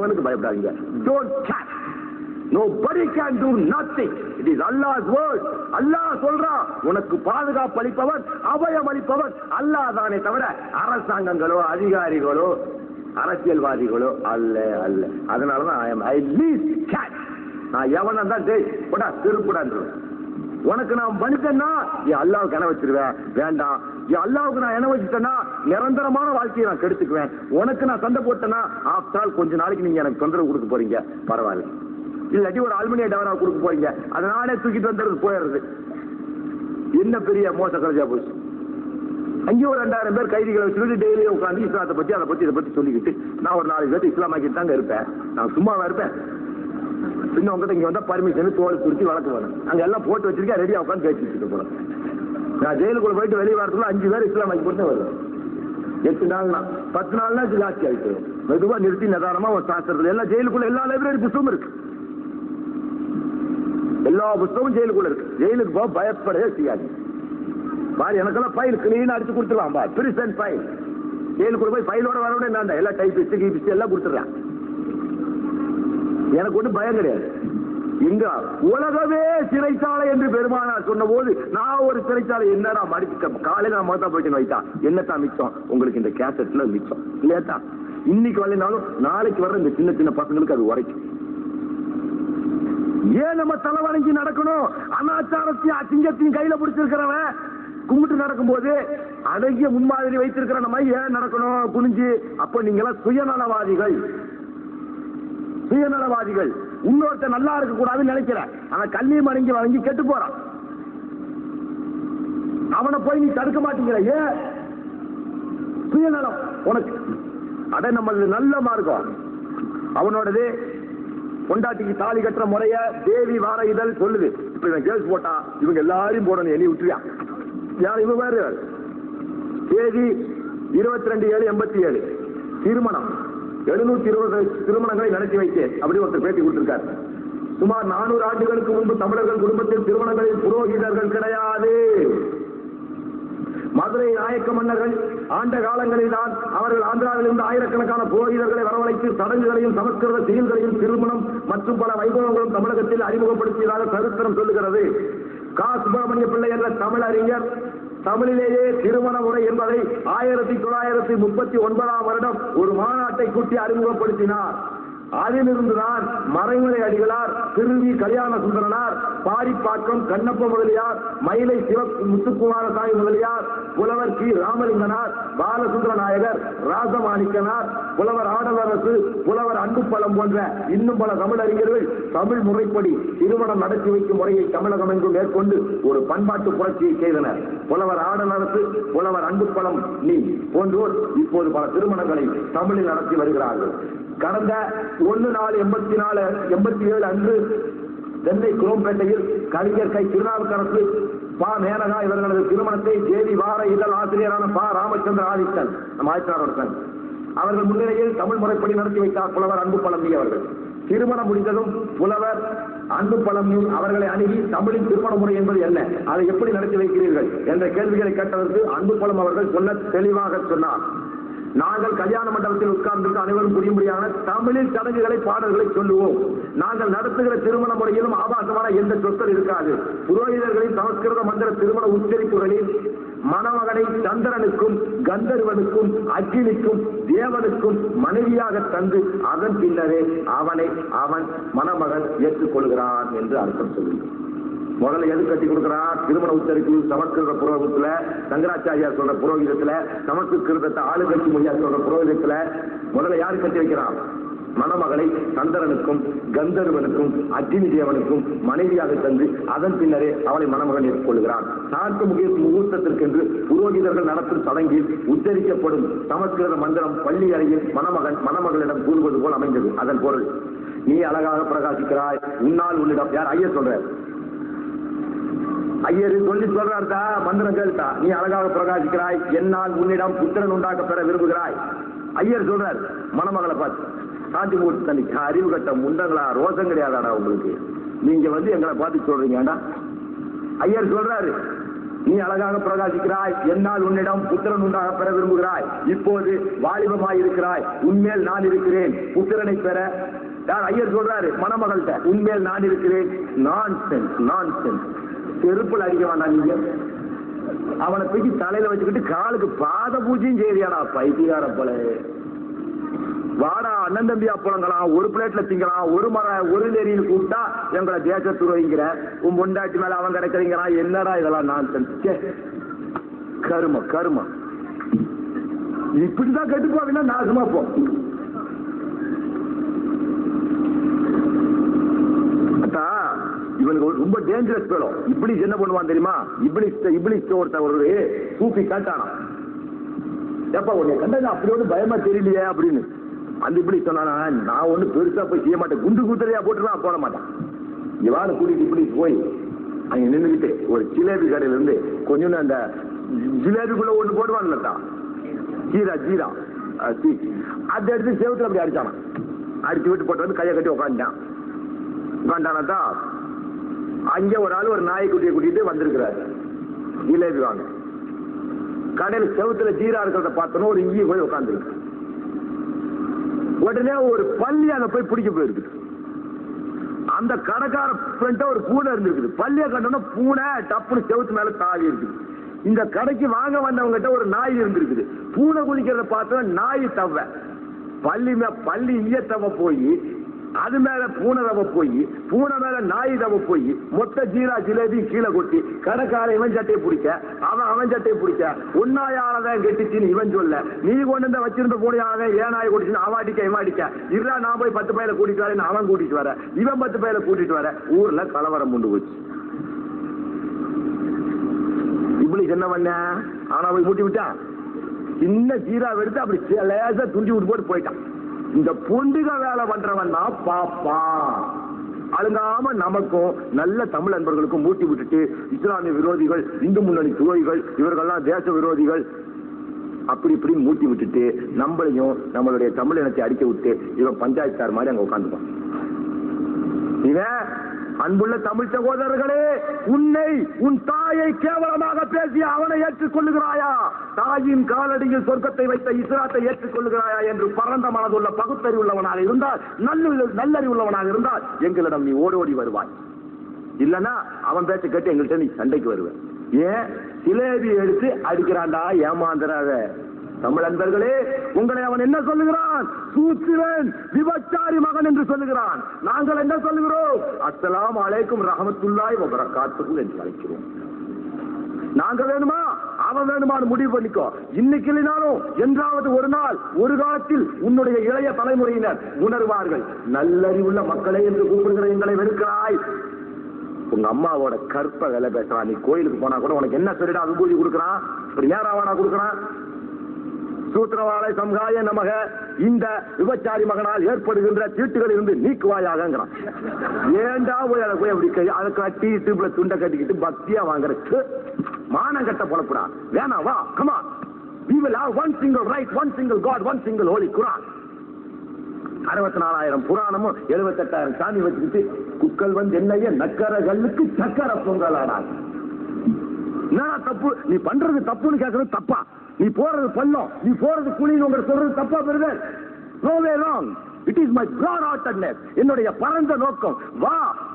எவனுக்கு பயப்படாதீங்க. Don't catch. Nobody can do nothing. It is Allah's word. Allah சொல்றான், உனக்கு பாதுகாப்பு அளிப்பவர், அபயம் அளிப்பவர் அல்லாஹ் தானே தவிர அரசாங்கங்களோ அதிகாரிகளோ அரசியல்வாதிகளோ அல்ல அல்ல. அதனாலதான் I least catch. நான் எவனா தான் போடா திருப்புடான். உனக்கு நான் மனுஷன்னா என் அல்லாவுக்கு என வச்சிருவேன் வேண்டாம். என் அல்லாவுக்கு நான் என வச்சுட்டேன்னா நிரந்தரமான வாழ்க்கையை நான் கெடுத்துக்குவேன். உனக்கு நான் சண்டை போட்டேன்னா ஆஃப்டர் கொஞ்ச நாளைக்கு நீங்க எனக்கு தொந்தரவு கொடுக்க போறீங்க, பரவாயில்ல. இல்லாட்டி ஒரு அலுமினிய டவரா கொடுக்க போறீங்க, அதனாலே தூக்கிட்டு வந்துறது போயிடுறது. என்ன பெரிய மோச கலைஜா போச்சு. அங்கே ஒரு 2000 பேர் கைதிகளை வச்சுக்கிட்டு டெய்லி உட்காந்து இஸ்லாத்தை பத்தி அதை பத்தி இதை பத்தி சொல்லிக்கிட்டு நான் ஒரு 4 பேர் இஸ்லாமாக்கிட்டு தாங்க இருப்பேன். நான் சும்மாவா இருப்பேன்? பின்ன உங்ககிட்ட இங்க வந்தா பர்மிஷன் தோல் குறிச்சி வழக்கு வரும். அங்க எல்லாம் போட்டு வச்சிருக்கேன், ரெடியா உட்காந்து பேசி வச்சுட்டு போறேன். நான் ஜெயிலுக்குள்ள போயிட்டு வெளியே வரதுக்குள்ள 5 பேர் இஸ்லாமாக்கி போட்டு வருவேன். 8 நாள்னா 10 நாள்னா ஜாஸ்தி ஆயிட்டு மெதுவா நிறுத்தி நிதானமா ஒரு சாஸ்திரத்துல எல்லாம் ஜெயிலுக்குள்ள எல்லா லைப்ரரி புத்தகமும் இருக்கு. எல்லா புத்தகமும் ஜெயிலுக்குள்ள இருக்கு. ஜெயிலுக்கு போக பயப்படவே செய்யாது. பாரு எனக்கெல்லாம் ஃபைல் கிளீனா அடிச்சு கொடுத்துருவான். பா பிரிசன் ஃபைல். ஜெயிலுக்குள்ள போய் ஃபைலோட வரவிட என்ன எல்லா டைப்பிஸ்ட் கீபிஸ்ட் எல்லாம் கொடுத்துட்றேன். எனக்கு ஒன்றும் பயம் கிடையாது. இங்க உலகமே சிறைச்சாலை என்று பெருமானார் சொன்ன போது நான் ஒரு சிறைச்சாலை என்னடா மடிச்சு காலையில நான் மொத்தம் போயிட்டு வைத்தா என்னத்தான் மிச்சம் உங்களுக்கு இந்த கேசட்ல மிச்சம் இல்லையாத்தா? இன்னைக்கு வரலைனாலும் நாளைக்கு வர்ற இந்த சின்ன சின்ன பசங்களுக்கு அது உரைக்கும். ஏன் நம்ம தலை வணங்கி நடக்கணும்? அனாச்சாரத்தையும் அசிங்கத்தையும் கையில பிடிச்சிருக்கிறவன் கும்பிட்டு நடக்கும் போது அடங்கிய முன்மாதிரி வைத்திருக்கிற நம்ம ஏன் நடக்கணும் குனிஞ்சு? அப்ப நீங்க எல்லாம் சுயநலவாதிகள். சுயநலவாதிகள். இன்னொருத்த நல்லா இருக்க கூடாதுன்னு நினைக்கிற ஆனா கல்லியும் அடங்கி வழங்கி கெட்டு போறான். அவனை போய் நீ தடுக்க மாட்டேங்கிற. ஏன்? சுயநலம் உனக்கு. அட நம்ம நல்ல மார்க்கம் அவனோடது. பொண்டாட்டிக்கு தாலி கட்டுற முறைய தேவி வார இதழ் சொல்லுது. இப்ப இவன் கேஸ் போட்டா இவங்க எல்லாரையும் போடணும், எண்ணி விட்டுறியா? யார் இவங்க? வேறு தேதி 22/7/87 திருமணம் 720 திருமணங்களை நடத்தி வைத்து அப்படி ஒருத்தர் பேட்டி கொடுத்திருக்கார். சுமார் 400 ஆண்டுகளுக்கு முன்பு தமிழர்கள் குடும்பத்தில் திருமணங்களில் புரோகிதர்கள் கிடையாது. மதுரை நாயக்க மன்னர்கள் ஆண்ட காலங்களில் தான் அவர்கள் ஆந்திராவில் இருந்து ஆயிரக்கணக்கான புரோகிதர்களை வரவழைத்து சடங்குகளையும் சமஸ்கிருத செயல்களையும் திருமணம் மற்றும் பல வைபவங்களும் தமிழகத்தில் அறிமுகப்படுத்தியதாக சரித்திரம் சொல்லுகிறது. கா. சுப்பிரமணிய பிள்ளை என்ற தமிழ் அறிஞர் தமிழிலேயே திருமண முறை என்பதை 1939ஆம் வருடம் ஒரு மாநாட்டை கூட்டி அறிமுகப்படுத்தினார். அதிலிருந்துதான் மறைமலை அடிகளார், திருவி கல்யாண சுந்தரனார், பாரிப்பாக்கம் கண்ணப்ப முதலியார், மயிலை முத்துக்குமாரசாமி முதலியார், புலவர் கி. ராமலிங்கனார், பாலசுந்தர நாயகர், ராசமாணிக்கனார், புலவர் ஆடலரசு, புலவர் அன்புப்பழம் போன்ற இன்னும் பல தமிழறிஞர்கள் தமிழ் முறைப்படி திருமணம் நடத்தி வைக்கும் முறையை தமிழகம் எங்கும் மேற்கொண்டு ஒரு பண்பாட்டு புரட்சியை செய்தனர். புலவர் ஆடலரசு, புலவர் அன்புப்பழம் நீ போன்றோர் இப்போது பல திருமணங்களை தமிழில் நடத்தி வருகிறார்கள். கடந்த 1/4/87 அன்று சென்னை குரோம்பேட்டையில் கவிஞர் கை. திருநாவுக்கரசு, பா. மேனகா இவர்களது திருமணத்தை தேதி வார இதழ் ஆசிரியரான பா. ராமச்சந்திர ஆதித்தன் நம் ஆய்ச்சாரோடு அவர்கள் முன்னிலையில் தமிழ் முறைப்படி நடத்தி வைத்தார் புலவர் அன்புப்பழம் அவர்கள். திருமணம் முடிந்ததும் புலவர் அன்புப்பழம் அவர்களை அணுகி தமிழின் திருமண முறை என்பது என்ன, அதை எப்படி நடத்தி வைக்கிறீர்கள் என்ற கேள்விகளை கேட்டதற்கு அன்புப்பழம் அவர்கள் சொல்ல தெளிவாக சொன்னார். நாங்கள் கல்யாண மண்டபத்தில் உட்கார்ந்து அனைவரும் புரியும்படியான தமிழில் சடங்குகளை பாடல்களை சொல்லுவோம். நாங்கள் நடத்துகிற திருமண முறையிலும் ஆபாசமான எந்த சொற்கள் இருக்காது. புரோகிதர்களின் சமஸ்கிருத மந்திர திருமண உச்சரிப்புகளில் மணமகனை சந்திரனுக்கும் கந்தர்வனுக்கும் அக்கினிக்கும் தேவனுக்கும் மனைவியாக தந்து அதன் பின்னரே அவனை அவன் மணமகன் ஏற்றுக்கொள்கிறான் என்று அர்த்தம் சொல்லுங்கள். முதல்ல எது கட்டி கொடுக்கிறார்? திருமண உச்சரிப்பு சமஸ்கிருத புரோகிதத்துல, சங்கராச்சாரியார் சொல்ற புரோகிதத்துல, சமஸ்கிருதத்தை ஆளுகட்சி மொழியா சொல்ற புரோகிதத்துல முதல்ல யாரு கட்டி வைக்கிறான்? மணமகளை சந்திரனுக்கும் கந்தர்வனுக்கும் அக்னி தேவனுக்கும் மனைவியாக தந்து அதன் பின்னரே அவளை மணமகன் ஏற்றுக்கொள்கிறான். சார்த்த முகூர்த்தத்திற்கென்று புரோகிதர்கள் நடத்தும் சடங்கில் உச்சரிக்கப்படும் சமஸ்கிருத மந்திரம் பள்ளி அறையில் மணமகளிடம் கூறுவது போல் அமைந்தது. அதன் பொருள், நீ அழகாக பிரகாசிக்கிறாய், உன்னால் உன்னிடம். யார்? ஐயர் சொல்ற. ஐயர் சொல்லி சொல்றார்த்தா மந்திரம் கேள்ட்டா, நீ அழகாக பிரகாசிக்கிறாய், என்னால் உன்னிடம் புத்திரன் உண்டாக்க பெற விரும்புகிறாய். ஐயர் சொல்றார் மணமகளை பார்த்து, சாந்தி முகூர்த்த தண்ணிக்கு அறிவு கட்ட முண்டங்களா, ரோசம் கிடையாதாடா உங்களுக்கு, நீங்க எங்களை பார்த்து சொல்றீங்கடா. ஐயர் சொல்றாரு, நீ அழகாக பிரகாசிக்கிறாய், என்னால் உன்னிடம் புத்திரன் உண்டாக பெற விரும்புகிறாய். இப்போது வாலிபமாய் இருக்கிறாய், உன்மேல் நான் இருக்கிறேன் புத்திரனை பெற. யார் ஐயர் சொல்றாரு மணமகள்கிட்ட, உன்மேல் நான் இருக்கிறேன். நான்சென்ஸ் செருப்புல அடிக்க வேண்டாம். நீங்க அவனை தூக்கி தலையில வச்சுக்கிட்டு காலுக்கு பாத பூஜையும் செய்யறியாடா பைத்தியார போல. வாடா அண்ணன் தம்பி அப்பளங்களாம் ஒரு பிளேட்ல திங்கலாம், ஒரு நெறியில் கூப்பிட்டா எங்களை தேச துறவிங்கிற, உன் பொண்டாட்டி மேல அவன் கிடைக்கிறீங்கிறான். என்னடா இதெல்லாம் நான்சென்ஸ். கரும இப்படிதான் கெட்டு போவீங்கன்னா நாசமா போ. இவனுக்கு ரொம்ப டேஞ்சரஸ் பேரும். இப்படி என்ன பண்ணுவான் தெரியுமா? இப்ளிஸ் ஒருத்தர் சூப்பி காட்டானா, எப்ப உன்னை கண்டது அப்படி ஒண்ணு பயமா தெரியலையே அப்படின்னு. அந்த இப்படி சொன்னானா, நான் ஒண்ணு பெருசா போய் செய்ய மாட்டேன், குண்டு குதிரையா போட்டுலாம் போட மாட்டேன். இவாரு கூட்டிட்டு இப்படி போய் அங்க நின்றுகிட்டு ஒரு ஜிலேபி கடையில இருந்து கொஞ்சம் அந்த ஜிலேபிக்குள்ள ஒண்ணு போடுவான்லட்டா, ஜீரா அதை எடுத்து செவத்துல அப்படி அடிச்சானா. அடிச்சு விட்டு போட்டு வந்து கையை கட்டி உட்காந்துட்டானாத்தா. அங்கே ஒரு ஆள் ஒரு நாய்க்குட்டியை கூட்டிட்டு வந்திருக்கிறாரு ஜிலேபி வாங்க. கடையில செவத்துல ஜீரா இருக்கிறத பார்த்தோன்னா ஒரு இங்கேயும் போய் உட்காந்துருக்கு. உடனே ஒரு பள்ளி அதை போய் பிடிக்க போயிருக்கு. அந்த கடைக்கார ஃப்ரெண்ட ஒரு பூனை இருந்திருக்குது. பள்ளியை கண்டோன்னா பூனை டப்புனு செவத்து மேல தாவி இருக்குது. இந்த கடைக்கு வாங்க வந்தவங்கிட்ட ஒரு நாய் இருந்திருக்குது. பூனை குளிக்கிறத பார்த்தா நாய் தவ பள்ளி ஈய தவ போய் அது மேல பூனை தவ போய் பூனை மேல நாய் தவ போய் மொத்த ஜீரா ஜிலேபி கீழே கொட்டி கடைக்கார இவன் சட்டையை பிடிக்க அவன் சட்டையை பிடிக்க உன்னாயாலதான் கெட்டிச்சின்னு இவன் சொல்ல, நீ கொண்டு இந்த வச்சிருந்த பூனையாக ஏன் நாய் கொட்டிச்சுன்னு அவன் அடிக்க இவன் அடிக்க, இருடா நான் போய் 10 பையில கூட்டிட்டு வரேன்னு அவன் கூட்டிட்டு வர, இவன் 10 பையில கூட்டிட்டு வர, ஊர்ல கலவரம் கொண்டு போச்சு. இப்படி என்ன பண்ண ஆனா போய் மூட்டி விட்டான். சின்ன ஜீரா எடுத்து அப்படி லேசா துண்டி விட்டு போட்டு போயிட்டான். இந்த பொண்டுக வேலை பண்றவன் தான் பாப்பான். அழுங்காம நமக்கும் நல்ல தமிழ் நண்பர்களுக்கும் மூட்டி விட்டுட்டு இஸ்லாமிய விரோதிகள், இந்து முன்னணி துரோகிகள், இவர்கள்லாம் தேச விரோதிகள் அப்படி இப்படி மூட்டி விட்டுட்டு நம்மளையும் நம்மளுடைய தமிழ் இனத்தை அடிக்க விட்டு இவன் பஞ்சாயத்தார் மாதிரி அங்க உட்காந்துப்பான். இவன் அன்புள்ள தமிழ் சகோதரர்களே, உன்னை உன் தாயை கேவலமாக பேசி அவனை ஏற்றுக்கொள்ளுகிறாயா? தாயின் காலடியில் சொர்க்கத்தை வைத்த இஸ்லாத்தை ஏற்றுக்கொள்ளுகிறாயா என்று பரந்த மனதுள்ள பகுத்தறிவுள்ளவனாக இருந்தால், நல்லறிவுள்ளவனாக இருந்தால் எங்களிடம் நீ ஓடோடி வருவாய். இல்லன்னா அவன் பேச்ச கேட்டு எங்கள்கிட்ட நீ சண்டைக்கு வருவேன். ஏன் சிலேபி எடுத்து அடிக்கிறான்டா ஏமாந்துறாத. தமிழ் அன்பர்களே, உங்களை அவன் என்ன சொல்லுகிறான்? சூத்திரன், விபச்சாரி மகன் என்று சொல்லுகிறான். நாங்கள் என்ன சொல்லுகிறோம்? அஸ்ஸலாமு அலைக்கும் ரஹ்மத்துல்லாஹி வ பரக்காத்துஹு என்று அழைக்கிறோம். நாங்க வேணுமா அவன் வேணுமான்னு முடிவு பண்ணிக்கோ. இன்னைக்கு இல்லைனாலும் என்றாவது ஒரு நாள் ஒரு காலத்தில் உன்னுடைய இளைய தலைமுறையினர் உணர்வார்கள். நல்லறிவுள்ள மக்களை என்று கூப்பிடுகிற எங்களை வெறுக்கிறாய். உங்க அம்மாவோட கற்ப வேலை பேசுறான். நீ கோயிலுக்கு போனா கூட உனக்கு என்ன சொல்லிடா அனுபூதி கொடுக்குறான். இப்படி ஏறாவானா கொடுக்குறான். சூத்திரவாளை சம்ஹாய நமக, இந்த விபச்சாரி மகனால் ஏற்படுகின்ற தீட்டுகள் இருந்து நீக்குவாயாகங்கிறான். ஏண்டா போய் அதை போய் அப்படி அதை கட்டி இடுப்புல துண்டை கட்டிக்கிட்டு பக்தியா வாங்குற மானம் கட்ட பொழப்புடா. வேணா வா, come on, we will have one single right, one single God, one single holy Quran. 64,000 புராணமும் 78,000 சாமி வச்சுக்கிட்டு குக்கல் வந்து என்னைய நக்கர கல்லுக்கு சக்கர பொங்கலாடா. என்ன தப்பு நீ பண்றது? தப்புன்னு கேட்கறது தப்பா? நீ போறது பள்ளம், நீ போறது குழின்னு சொல்றது தப்பா பெறுது? No way wrong. It is my broad heartedness. என்னுடைய பரந்த நோக்கம். வா,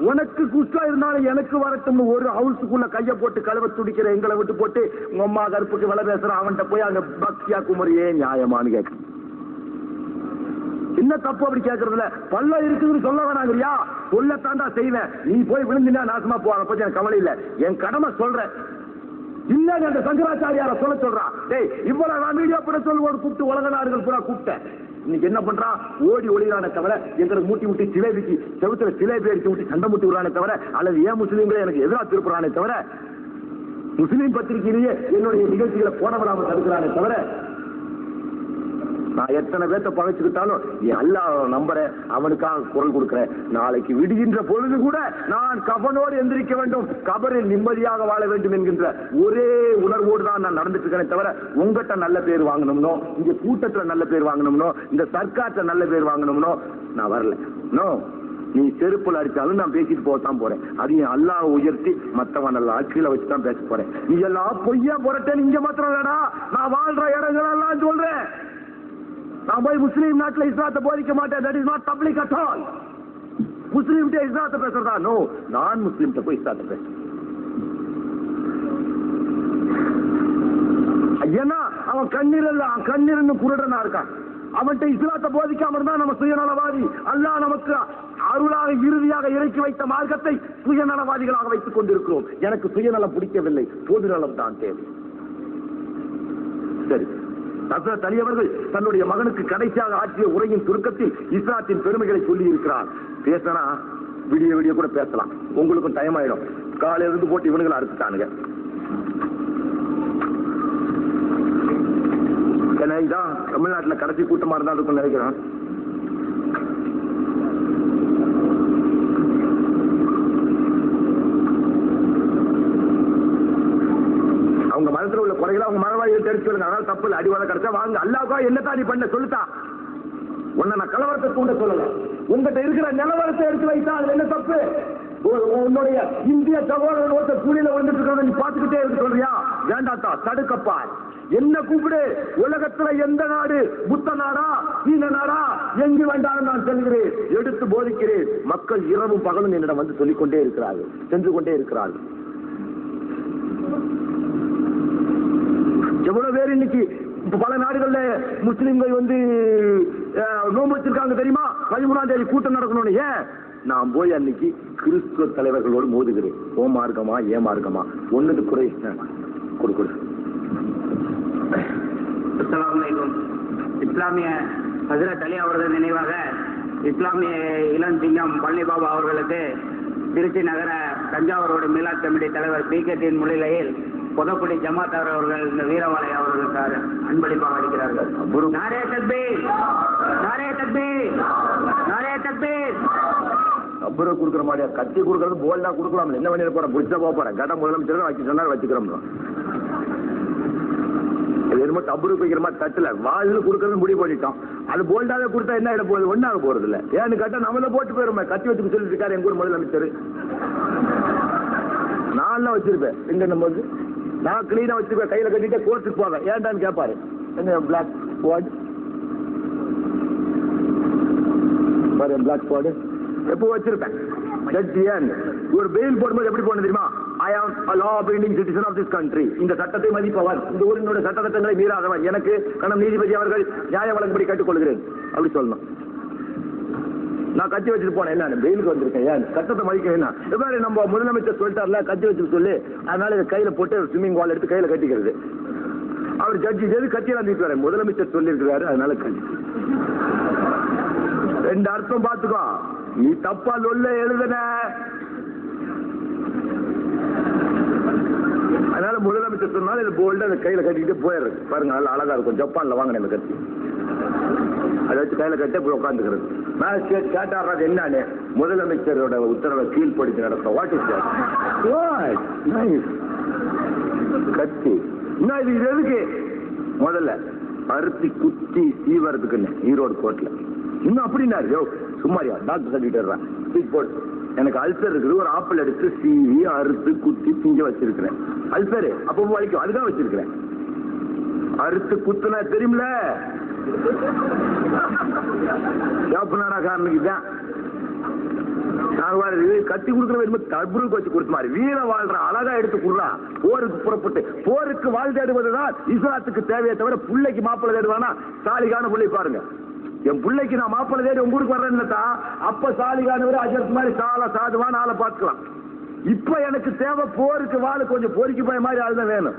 உனக்கு குஷ்டம் இருந்தாலும் எனக்கு வரட்டும். ஒரு ஹவுஸுக்குள்ள கைய போட்டு கழுவ துடிக்கிற எங்களை விட்டு போட்டு உங்க அம்மா கருப்புக்கு விலை பேசுற அவன்கிட்ட போய் அங்க பக்தியா குமரியே நியாயமானு கேட்க என்ன தப்பு? அப்படி கேட்கறதுல பல்ல இருக்குதுன்னு சொல்ல வேணாங்கறியா? சொல்லத்தாண்டா செய்வேன். நீ போய் விழுந்தினா நாசமா போ, அதை பத்தி எனக்கு கவலை இல்லை. என் கடமை சொல்றேன். இல்ல அந்த சங்கராச்சாரியார சொல்றான். டேய், இவ்வளவு நான் வீடியோ கூட சொல்லுவோம் கூப்பிட்டு உலக நாடுகள் பூரா கூப்பிட்டேன். இன்னைக்கு என்ன பண்றான்? ஓடி ஒளிரான தவிர எங்களுக்கு மூட்டி விட்டு சிலேபிக்கு செவத்துல சிலேபி அடிச்சு விட்டு சண்டை மூட்டி விடுறானே தவிர, அல்லது ஏன் முஸ்லீம்களே எனக்கு எதிராக திருப்புறானே தவிர, முஸ்லீம் பத்திரிகையிலேயே என்னுடைய நிகழ்ச்சிகளை போனவராம தடுக்கிறானே தவிர, நான் எத்தனை பேர்த்த பகைச்சுக்கிட்டாலும் என் அல்லாஹ் நம்புறேன், அவனுக்காக குரல் கொடுக்கிறேன். நாளைக்கு விடுகின்ற பொழுது கூட நான் கபனோடு எந்திரிக்க வேண்டும், கபரில் நிம்மதியாக வாழ வேண்டும் என்கின்ற ஒரே உணர்வோடு தான் நான் நடந்துட்டு இருக்கேனே தவிர, உங்ககிட்ட நல்ல பேர் வாங்கணும்னோ, இங்க கூட்டத்துல நல்ல பேர் வாங்கணும்னோ, இந்த சர்க்கார்ட்ட நல்ல பேர் வாங்கணும்னோ நான் வரல. நோ, நீ செருப்புல அடிச்சாலும் நான் பேசிட்டு போகத்தான் போறேன். அது என் அல்லாஹ் உயர்த்தி மத்தவன் அல்ல ஆட்சியில வச்சுதான் பேச போறேன். நீ எல்லாம் பொய்யா போறட்டேன் இங்க மாத்திரம் இல்லடா, நான் வாழ்ற இடங்கள் எல்லாம் சொல்றேன். நான் போய் முஸ்லீம் நாட்டுல இஸ்லாத்தை போதிக்க மாட்டேன். That is not public at all. முஸ்லீம் இஸ்லாத்தை பேசுறதா? நோ, நான் முஸ்லீம் போய் இஸ்லாத்தை பேசுறேன். ஏன்னா அவன் கண்ணீர் குருடனா இருக்கான். அவன்கிட்ட இஸ்லாத்தை போதிக்காம இருந்தா நம்ம சுயநலவாதி. அல்லாஹ் நமக்கு அருளாக இறுதியாக இறக்கி வைத்த மார்க்கத்தை சுயநலவாதிகளாக வைத்துக் கொண்டிருக்கிறோம். எனக்கு சுயநலம் பிடிக்கவில்லை, பொது நலம் தான் தேவை. சரி, ஹஸ்ரத் அலி அவர்கள் தன்னுடைய மகனுக்கு கடைசியாக ஆற்றிய உரையின் சுருக்கத்தில் இஸ்லாத்தின் பெருமைகளை சொல்லி இருக்கிறார். பேசினா விடிய கூட பேசலாம், உங்களுக்கும் டைம் ஆயிடும். காலையில இருந்து போட்டு இவனுங்களை அறுத்துட்டானுங்க. இதான் தமிழ்நாட்டில் கடைசி கூட்டமா இருந்தா இருக்கும் நினைக்கிறேன். அவங்க மனசுல உள்ள குறைகளை அவங்க மனவாதிகள் தெரிவிச்சு சொல்லுங்க. அதனால தப்பு இல்லை, அடிவாத கிடைச்சா வாங்க. அல்லாவுக்கா என்னத்தா நீ பண்ண சொல்லுத்தா, உன்னை நான் கலவரத்தை தூண்ட சொல்லல. உங்ககிட்ட இருக்கிற நிலவரத்தை எடுத்து வைத்தா அது என்ன தப்பு? உன்னுடைய இந்திய சகோதரன் ஒருத்தர் கூலியில வந்துட்டு இருக்கிறத நீ பார்த்துக்கிட்டே இருக்கு சொல்றியா? வேண்டாத்தா, தடுக்கப்பா. என்ன கூப்பிடு, உலகத்துல எந்த நாடு, புத்த நாடா சீன நாடா, எங்கு வேண்டாம் நான் சொல்கிறேன், எடுத்து போதிக்கிறேன். மக்கள் இரவும் பகலும் என்னிடம் வந்து சொல்லிக் கொண்டே இருக்கிறார்கள், சென்று கொண்டே இருக்கிறார்கள். எவ்வளவு பேர் இன்னைக்கு பல நாடுகள்ல முஸ்லிம்கள் வந்து நோம்பு வச்சிருக்காங்க தெரியுமா? 13ஆம் தேதி கூட்டம் நடக்கணும்னு. ஏன்? நான் போய் அன்னைக்கு கிறிஸ்துவ தலைவர்களோடு மோதுகிறேன். ஓ மார்க்கமா ஏ மார்க்கமா ஒன்னு குறை கொடு. இஸ்லாமிய ஹஜ்ரத் அலி அவர்கள் நினைவாக இஸ்லாமிய இளஞ்சிங்கம் பழனி பாபா அவர்களுக்கு திருச்சி நகர தஞ்சாவூரோட மீலாத் கமிட்டி தலைவர் பிகேடியின் முன்னிலையில் பொதக்குடி ஜமாத் அவர்கள் இந்த வீரவாளை அவர்களுக்கு அன்பளிப்பாக அளிக்கிறார்கள். நாரே தக்பீர், நாரே தக்பீர், நாரே தக்பீர். அப்புறம் கொடுக்குற மாதிரியா? கத்தி கொடுக்கறது போல்டா கொடுக்கலாம். என்ன பண்ணி போறேன், புடிச்சா போறேன். கட்ட முதலமைச்சர் வச்சு சொன்னா வச்சுக்கிறோம். என்னமோ தப்புருக்கு வைக்கிற மாதிரி தட்டுல வாழ்ந்து கொடுக்கறது முடிவு பண்ணிட்டோம். அது போல்டாவே கொடுத்தா என்ன ஆயிட போகுது? ஒன்னாக போறது இல்ல. ஏன்னு கேட்டா நம்மள போட்டு போயிருமே. கத்தி வச்சுக்க சொல்லிட்டு இருக்காரு எங்க ஊர் முதலமைச்சர். நான் வச்சிருப்பேன் எங்க நம்ம வந்து நான் கிளீனா வச்சிருப்பேன், கையில கட்டிட்டு கோர்ட்டுக்கு போவேன். ஏன்டான்னு கேட்பாரு. என்ன பிளாக் ஸ்குவாட் பாரு, பிளாக் ஸ்குவாட் எப்போ வச்சிருப்பேன். ஒரு பெயில் போடும்போது எப்படி போன தெரியுமா? I am a law abiding citizen of this country. இந்த சட்டத்தை மதிப்பவன், இந்த ஊரினுடைய சட்ட திட்டங்களை மீறாதவன், எனக்கு கணம் நீதிபதி அவர்கள் நியாய வழங்கும்படி கேட்டுக்கொள்கிறேன் அப்படி சொல்லணும். நான் கத்தி வச்சுட்டு போனேன். என்ன பெயிலுக்கு வந்திருக்கேன், ஏன் சட்டத்தை மதிக்க என்ன? எவ்வாறு நம்ம முதலமைச்சர் சொல்லிட்டார்ல கத்தி வச்சு சொல்லி, அதனால இதை கையில போட்டு ஸ்விம்மிங் வால் எடுத்து கையில கட்டிக்கிறது. அவர் ஜட்ஜி செய்து கத்தியெல்லாம் தீட்டு முதலமைச்சர் சொல்லி இருக்கிறாரு, அதனால கட்டி. ரெண்டு அர்த்தம் பார்த்துக்கோ. நீ தப்பா சொல்ல எழுதுன, அதனால முதலமைச்சர் சொன்னாலும் இது போல்டா அந்த கையில கட்டிக்கிட்டு போயிடுறது. பாருங்க நல்லா அழகா இருக்கும். ஜப்பான்ல வாங்கினேன் இந்த கத்தி, அதை வச்சு கையில கட்டி போய் உட்காந்துக்கிறது. மேஜிஸ்ட்ரேட் கேட்டாடுறது என்னன்னு, முதலமைச்சரோட உத்தரவை கீழ்படுத்தி நடத்த. வாட் இஸ் கத்தி என்ன இது? இது எதுக்கு? முதல்ல அறுத்தி குத்தி சீவறதுக்குன்னு ஈரோடு கோர்ட்ல. இன்னும் அப்படின்னாரு சும்மாரியா டாக்டர் சொல்லிட்டு போடு, எனக்கு அல்சர் இருக்குது, ஒரு ஆப்பிள் எடுத்து சீவி அறுத்து குத்தி திங்க வச்சிருக்கிறேன். அல்சரு அப்போ வலிக்கும், அதுதான் வச்சிருக்கிறேன். அறுத்து குத்துனா தெரியுமில, காரணத்துக்கு தான் கத்தி கொடுக்குற தபுருக்கு வச்சு கொடுத்த மாதிரி வீர வாழ்ற அழகா எடுத்து கொடுறா. போருக்கு புறப்பட்டு போருக்கு வாழ் தேடுவதுதான் இஸ்லாத்துக்கு தேவையை தவிர பிள்ளைக்கு மாப்பிள்ளை தேடுவானா? சாலிகான பிள்ளை பாருங்க. என் பிள்ளைக்கு நான் மாப்பிள்ளை தேடி உங்க ஊருக்கு வர்றேன்னுட்டா அப்ப சாலிகானவர் அஜர்த் மாதிரி சால சாதுவான ஆளை பார்க்கலாம். இப்ப எனக்கு தேவை போருக்கு வாழ் கொஞ்சம் பொறுக்கி போய் மாதிரி ஆளுதான் வேணும்.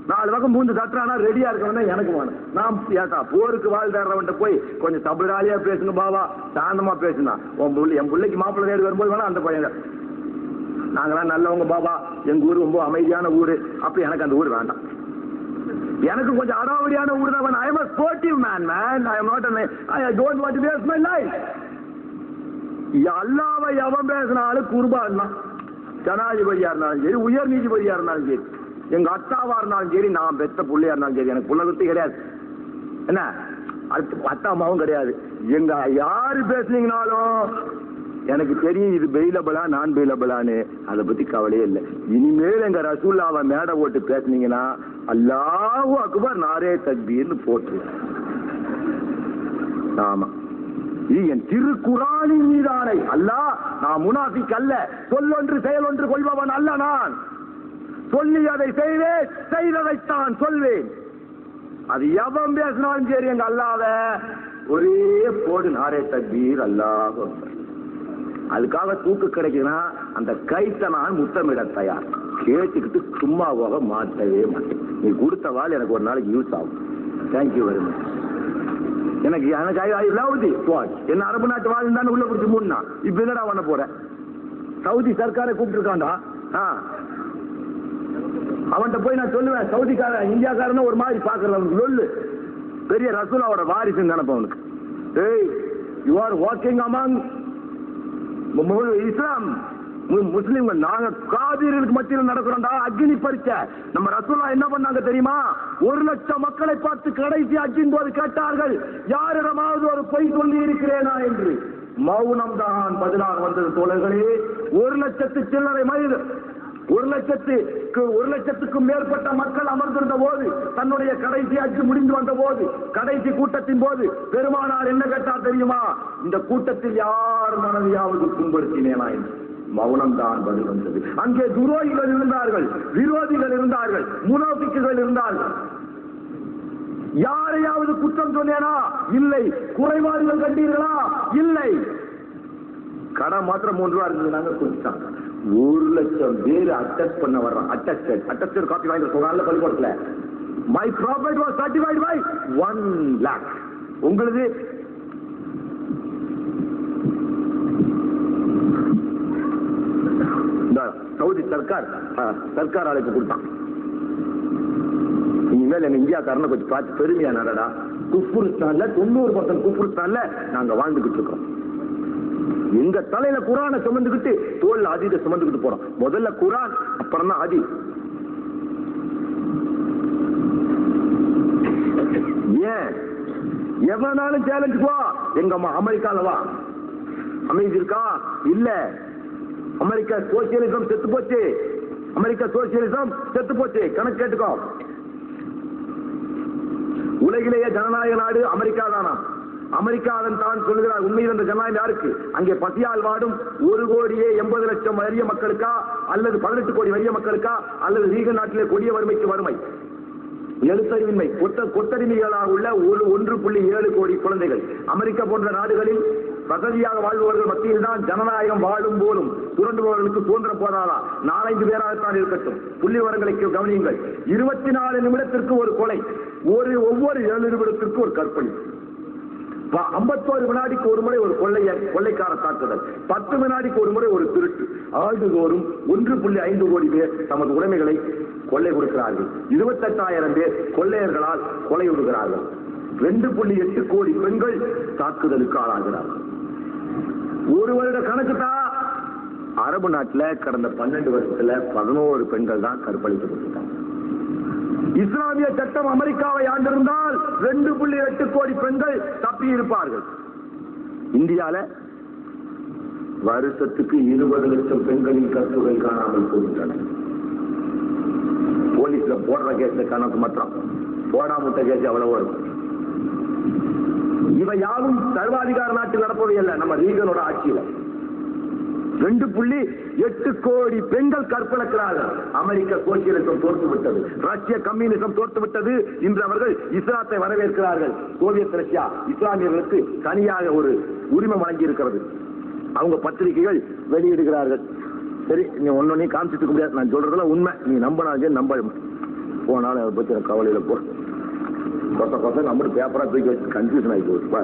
4 பக்கம் மூந்து தட்டுறானா ரெடியா இருக்கவன் எனக்கு வேணும். நான் ஏட்டா போருக்கு வாழ் தேடுறவன்ட்ட போய் கொஞ்சம் தபுராலியா பேசுங்க பாவா, சாந்தமா பேசுனா என் பிள்ளைக்கு மாப்பிள்ளை தேடி வரும்போது வேணா அந்த பையன் நாங்களாம் நல்லவங்க பாபா, எங்க ஊர் ரொம்ப அமைதியான ஊரு, அப்ப எனக்கு அந்த ஊர் வேண்டாம். எனக்கு கொஞ்சம் அடாவடியான ஊர் தான். I am a sportive man. I am not I don't want to waste my life. அல்லாஹ்வை எவன் பேசினாலும் குர்பான். ஜனாதிபதியா இருந்தாலும் சரி, உயர் நீதிபதியா இருந்தாலும் சரி, எங்க அத்தாவா இருந்தாலும் சரி, நான் பெத்த பிள்ளையா இருந்தாலும் சரி, எனக்கு புள்ள குத்தி கிடையாது. என்ன அத்தா அம்மாவும் கிடையாது. எங்க யாரு பேசுனீங்கனாலும் எனக்கு தெரியும் இது பெயிலபிளா நான் பெயிலபிளான்னு, அதை பத்தி கவலையே இல்லை. இனிமேல் எங்க ரசூல்லாவை மேடை ஓட்டு பேசுனீங்கன்னா அல்லாஹு அக்பர் நாரே தக்பீர்னு போட்டு. ஆமா, இது என் திருக்குரானின் மீதானை. அல்லாஹ் நான் முனாஃபிக் அல்ல, சொல்லொன்று செயலொன்று கொள்பவன் அல்ல. நான் சொல்லி அதை செய்வேன், செய்ததைத்தான் சொல்வேன். அது எவன் பேசினாலும் சரி, எங்க அல்லாத ஒரே போடு நாரே தக்பீர் அல்லாஹ். அதுக்காக தூக்கு கிடைக்குதுன்னா அந்த கைத்தை நான் முத்தமிட தயார். கேட்டுக்கிட்டு சும்மா போக மாட்டவே மாட்டேன். நீ கொடுத்த வாழ் எனக்கு ஒரு நாளைக்கு யூஸ் ஆகும். Thank you very much. எனக்கு என்ன அரபு நாட்டு வாழ் தானே உள்ள பிடிச்சி மூணுனா இப்ப என்னடா பண்ண போறேன்? சவுதி சர்க்காரை கூப்பிட்டு இருக்காண்டா. அவன்கிட்ட போய் நான் சொல்லுவேன், சவுதிக்காரன் இந்தியாக்காரன் ஒரு மாதிரி பாக்குறவனுக்கு சொல்லு, பெரிய ரசூலாவோட வாரிசு நினைப்பவனுக்கு. ஏய், யூ ஆர் வாக்கிங் அமாங் இஸ்லாம் முஸ்லிம்கள். நாங்க காதீர்களுக்கு மத்தியில் நடக்கிறோம்டா அக்னி பரீட்சை. நம்ம ரசூலா என்ன பண்ணாங்க தெரியுமா? 1,00,000 மக்களை பார்த்து கடைசி அஜின் போது கேட்டார்கள், யாரிடமாவது ஒரு பொய் சொல்லி இருக்கிறேனா என்று. மௌனம் தான் பதிலாக வந்தது. தோழர்களே, 1,00,000 சில்லறை மைல், 1,00,000க்கும் மேற்பட்ட மக்கள் அமர்ந்திருந்த போது, தன்னுடைய கடைசி அஜ் முடிந்து வந்த போது, கடைசி கூட்டத்தின் போது பெருமானார் என்ன கேட்டார் தெரியுமா? இந்த கூட்டத்தில் யார் மனதையாவது புண்படுத்தினேனா என்று. மௌனம் தான் பதில் வந்தது. அங்கே துரோகிகள் இருந்தார்கள், விரோதிகள் இருந்தார்கள், முனாஃபிக்குகள் இருந்தார்கள். யாரையாவது குற்றம் சொன்னேனா? இல்லை. குறைபாடுகள் கண்டீர்களா? இல்லை. கடை மாத்திரம் 3 ரூபா இருந்தது, நாங்க கொடுத்தாங்க. 1,00,000 பேர் அட்டஸ்ட் பண்ண வர்றோம். அட்டஸ்டட் காப்பி வாங்கி சொல்றாங்க பள்ளிக்கூடத்துல. My profit was certified by 1 lakh. உங்களுக்கு சவுதி சர்க்கார் அழைப்பு கொடுத்தான். இனிமேல் எங்க இந்தியாக்காரனை கொஞ்சம் பார்த்து பெருமையா நடடா. குஃபுரிஸ்தான்ல 90% குஃபுரிஸ்தான்ல நாங்க வாழ்ந்துகிட்டு இருக்கோம். எங்க தலையில குரானை சுமந்துக்கிட்டு தோல்ல அதீத சுமந்துக்கிட்டு போறோம். முதல்ல குரான், அப்புறம் தான் அதி. ஏன் எவனாலும் சேலஞ்சு போ. எங்க அமெரிக்கால வா, அமைதி இருக்கா? இல்ல. அமெரிக்கா சோசியலிசம் செத்து போச்சு. அமெரிக்கா சோசியலிசம் செத்து போச்சு. கணக்கு கேட்டுக்கோ. உலகிலேயே ஜனநாயக நாடு அமெரிக்கா தானா? அமெரிக்காவின் தான் சொல்லுகிறார். உண்மையில் அந்த ஜனநாயகம் யாருக்கு? அங்கே பசியால் வாடும் 1,80,00,000 வறிய மக்களுக்கா, அல்லது 18 கோடி வறிய மக்களுக்கா, அல்லது ரீகன் நாட்டிலே கொடிய வறுமைக்கு வறுமை, எழுத்தறிவின்மை, கொத்தடிமைகளாக உள்ள 1.7 கோடி குழந்தைகள். அமெரிக்கா போன்ற நாடுகளில் வசதியாக வாழ்பவர்கள் மத்தியில் தான் ஜனநாயகம் வாழும் போலும் சுரண்டுபவர்களுக்கு சுதந்திரம் போதாதா? 4-5 பேராகத்தான் இருக்கட்டும். புள்ளி விவரங்களை கவனியுங்கள். 24 நிமிடத்திற்கு ஒரு கொலை, ஒவ்வொரு 7 நிமிடத்திற்கு ஒரு கற்பனை, 51 வினாடிக்கு ஒரு முறை ஒரு கொள்ளைக்கார தாக்குதல், 10 வினாடிக்கு ஒரு முறை ஒரு திருட்டு. ஆண்டுதோறும் 1.5 கோடி பேர் தமது உடைமைகளை கொள்ளை கொடுக்கிறார்கள். 28,000 பேர் கொள்ளையர்களால் கொலை விடுகிறார்கள். 2.8 கோடி பெண்கள் தாக்குதலுக்கு ஆளாகிறார்கள். ஒரு வருட கணக்கு தான். அரபு நாட்டில் கடந்த 12 வருஷத்துல 11 பெண்கள் தான் கற்பழிக்கப்பட்டிருக்காங்க. இஸ்லாமிய சட்டம் அமெரிக்காவை ஆண்டிருந்தால் 2.8 கோடி பெண்கள் தப்பி இருப்பார்கள். இந்தியால வருஷத்துக்கு 20 லட்சம் பெண்களின் கற்புகள் காணாமல் போகின்றன. போலீஸ்ல போடுற கேஸ் கணக்கு மாத்திரம், போடாமுட்ட கேஸ் எவ்வளவோ இருக்கும். இவை யாரும் சர்வாதிகார நாட்டில் நடப்பவை அல்ல, நம்ம ரீகனோட ஆட்சியில. 2.8 கோடி பெண்கள் கற்பழிக்கிறார்கள். அமெரிக்க சோசியலிசம் தோற்று விட்டது, ரஷ்ய கம்யூனிசம் தோற்று விட்டது. இன்று அவர்கள் இஸ்லாத்தை வரவேற்கிறார்கள். சோவியத் ரஷ்யா இஸ்லாமியர்களுக்கு தனியாக ஒரு உரிமை வழங்கி இருக்கிறது. அவங்க பத்திரிகைகள் வெளியிடுகிறார்கள். சரி, நீ ஒன்னொன்னே காமிச்சிட்டு முடியாது. நான் சொல்றதுல உண்மை. நீ நம்பினாலும் நம்ப போனாலும் அதை பத்தி கவலையில போ. கொத்த நம்ம பேப்பரா தூக்கி வச்சு கன்ஃபியூஷன் ஆகி போச்சு.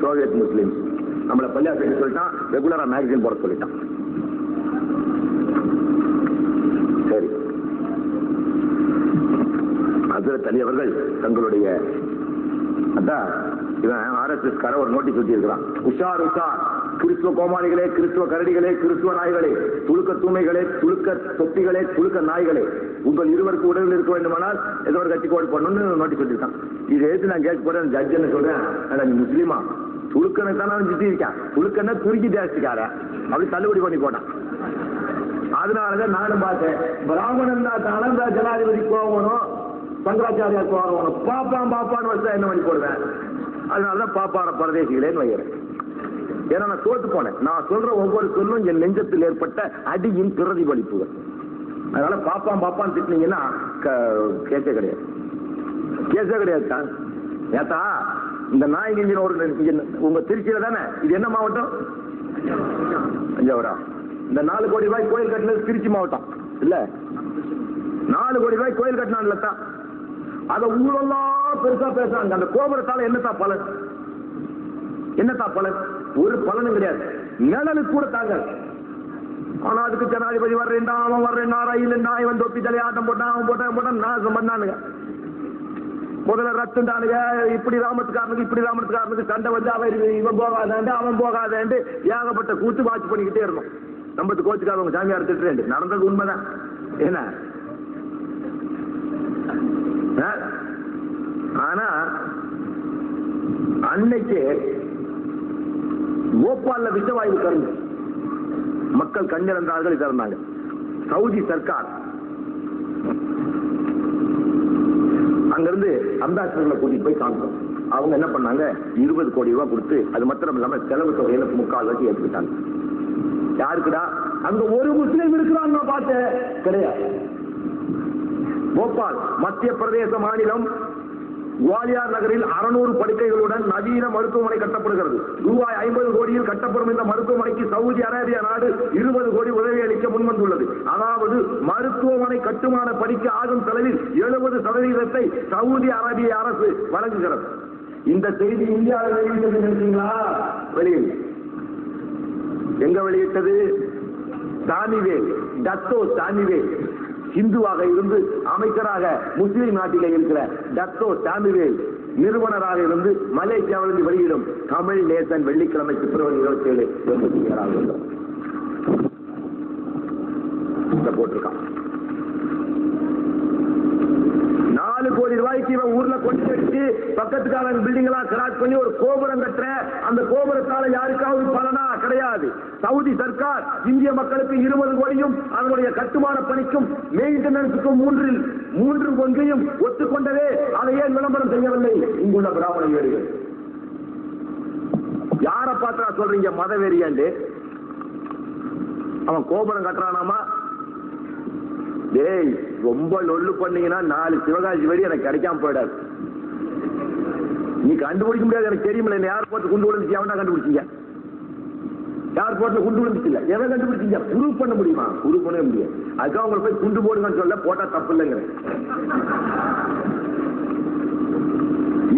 சோவியத் முஸ்லீம் நம்மளை பள்ளியா சொல்லிட்டான், ரெகுலரா மேகசின் போட சொல்லிட்டான். சரி, ஹஜ்ரத் அலி அவர்கள் தங்களுடைய RSS கார ஒரு நோட்டீஸ் வச்சிருக்கிறான். உஷார் உஷார், கிறிஸ்துவ கோமாளிகளே, கிறிஸ்துவ கரடிகளே, கிறிஸ்துவ நாய்களே, துளுக்க தூமைகளே, துளுக்க தொப்பிகளே, துளுக்க நாய்களே, உங்கள் இருவருக்கு உடலில் இருக்க வேண்டுமானால் ஏதோ ஒரு கட்சி கோடு பண்ணணும்னு நோட்டீஸ் வச்சிருக்கான். இதை எடுத்து நான் கேட்க போறேன். ஜட்ஜ் என்ன சொல்றேன், நீ முஸ்லீமா? துளுக்கனை தானே திட்டிருக்கான். துளுக்கனை துருக்கி தேசிக்கார அப்படி தள்ளுபடி பண்ணி போட்டான். அதனாலதான் நானும் பார்த்தேன், பிராமணன் தான் தானே ஜனாதிபதி போகணும், சங்கராச்சாரியார் போகணும், பாப்பான்னு வச்சா என்ன பண்ணி போடுவேன். அதனாலதான் பாப்பார பரதேசிகளேன்னு வைக்கிறேன். ஏன்னா நான் தோத்து போனேன். நான் சொல்ற ஒவ்வொரு சொல்லும் என் நெஞ்சத்தில் ஏற்பட்ட அடியின் பிரதிபலிப்புகள். அதனால பாப்பான்னு திட்டினீங்கன்னா கேஸே கிடையாது, கேஸே கிடையாது சார். ஏத்தா இந்த நாயகிஞ்சின் ஒரு உங்க திருச்சியில தானே, இது என்ன மாவட்டம்? தஞ்சாவூரா? இந்த 4 கோடி ரூபாய் கோயில் கட்டினது திருச்சி மாவட்டம் இல்ல? 4 கோடி ரூபாய் கோயில் கட்டினான்லத்தா, அதை ஊரெல்லாம் பெருசா பேசுறாங்க. அந்த கோபுரத்தால என்னத்தா பலன்? என்னத்தா பலன்? ஒரு பலனும் கிடையாது. நிழலுக்கு கூட தாங்க. ஆனா அதுக்கு ஜனாதிபதி வர்றேன்டா, அவன் வர்றேன்னா, ரயில்ண்டா, இவன் தொப்பி தலையை ஆட்டம் போட்டான், அவன் போட்டான் நாசம் பண்ணானுங்க. முதல்ல ரத்தம் தானுங்க, இப்படி ராமத்துக்காரனுக்கு சண்டை வந்து இவன் போகாதாண்டு அவன் போகாதாண்டு ஏகப்பட்ட கூத்து வாட்சி பண்ணிக்கிட்டே இருந்தோம். 50 கோச்சுக்காரவங்க சாமியார் திட்டுறேன். நடந்தது உண்மைதான். என்ன ஆனா அன்னைக்கு போபால்ல விஷவாயு கறந்து மக்கள் கண்ணிறந்தார்கள். இறந்தாங்க. சவுதி சர்க்கார் அங்கிருந்து அம்பாசிடர்ல கூட்டிட்டு போய் காமிச்சோம். அவங்க என்ன பண்ணாங்க, 20 கோடி ரூபாய் கொடுத்து, அது மாத்திரம் இல்லாம செலவு தொகையில 3/4 வச்சு ஏற்றுக்கிட்டாங்க. யாருக்குடா? அங்க ஒரு முஸ்லீம் இருக்கிறான்னு பார்த்து கிடையாது. போபால் மத்திய பிரதேச மாநிலம் குவாலியார் நகரில் 600 படுக்கைகளுடன் நவீன மருத்துவமனை கட்டப்படுகிறது. ரூபாய் 50 கோடியில் கட்டப்படும் இந்த மருத்துவமனைக்கு சவுதி அரேபியா நாடு 20 கோடி உதவி அளிக்க முன்வந்துள்ளது. அதாவது மருத்துவமனை கட்டுமான பணிக்கு ஆகும் செலவில் 70% சவுதி அரேபிய அரசு வழங்குகிறது. இந்த செய்தி இந்தியாவில் வெளியிட்டது நினைச்சீங்களா? வெளியில் எங்க வெளியிட்டது? சாமிவேல், டத்தோ சாமிவேல், இந்துவாக இருந்து அமைச்சராக முஸ்லிம் நாட்டிலே இருக்கிற டத்தோ சாமிவேல் நிறுவனராக இருந்து மலேசியாவிலிருந்து வெளியிடும் தமிழ் நேசன் வெள்ளிக்கிழமை பிப்ரவரி 27 போட்டிருக்கான். 4 கோடி ரூபாய்க்கு இவன் ஊர்ல கொண்டு வச்சு பக்கத்துக்கான பில்டிங் எல்லாம் கிராக் பண்ணி ஒரு கோபுரம் கட்டுற. அந்த கோபுரத்தால யாருக்காவது பலனா? கிடையாது. சவுதி சர்க்கார் இந்திய மக்களுக்கு 20 கோடியும் அதனுடைய கட்டுமான பணிக்கும் மெயின்டெனன்ஸுக்கும் 3/4 ஒத்துக்கொண்டதே. அதை ஏன் விளம்பரம் செய்யவில்லை இங்குள்ள பிராமண ஏடுகள்? யாரை பார்த்தா சொல்றீங்க மதவெறியாண்டு? அவன் கோபுரம் கட்டுறானாமா? டேய், ரொம்ப லொல்லு பண்ணீங்கன்னா 4 சிவகாசி வெடி எனக்கு கிடைக்காம போயிடாது. நீ கண்டுபிடிக்க முடியாது, எனக்கு தெரியுமில்ல. என்ன ஏர்போர்ட் குண்டு விழுந்துச்சு, அவன் தான் கண்டுபிடிச்சீங்க. ஏர்போர்ட்ல குண்டு விழுந்துச்சு இல்ல, எதை கண்டுபிடிச்சீங்க? ப்ரூவ் பண்ண முடியுமா? ப்ரூவ் பண்ணவே முடியாது. அதுக்காக அவங்களை போய் குண்டு போடுங்கன்னு சொல்ல, போட்டா தப்பு இல்லைங்க.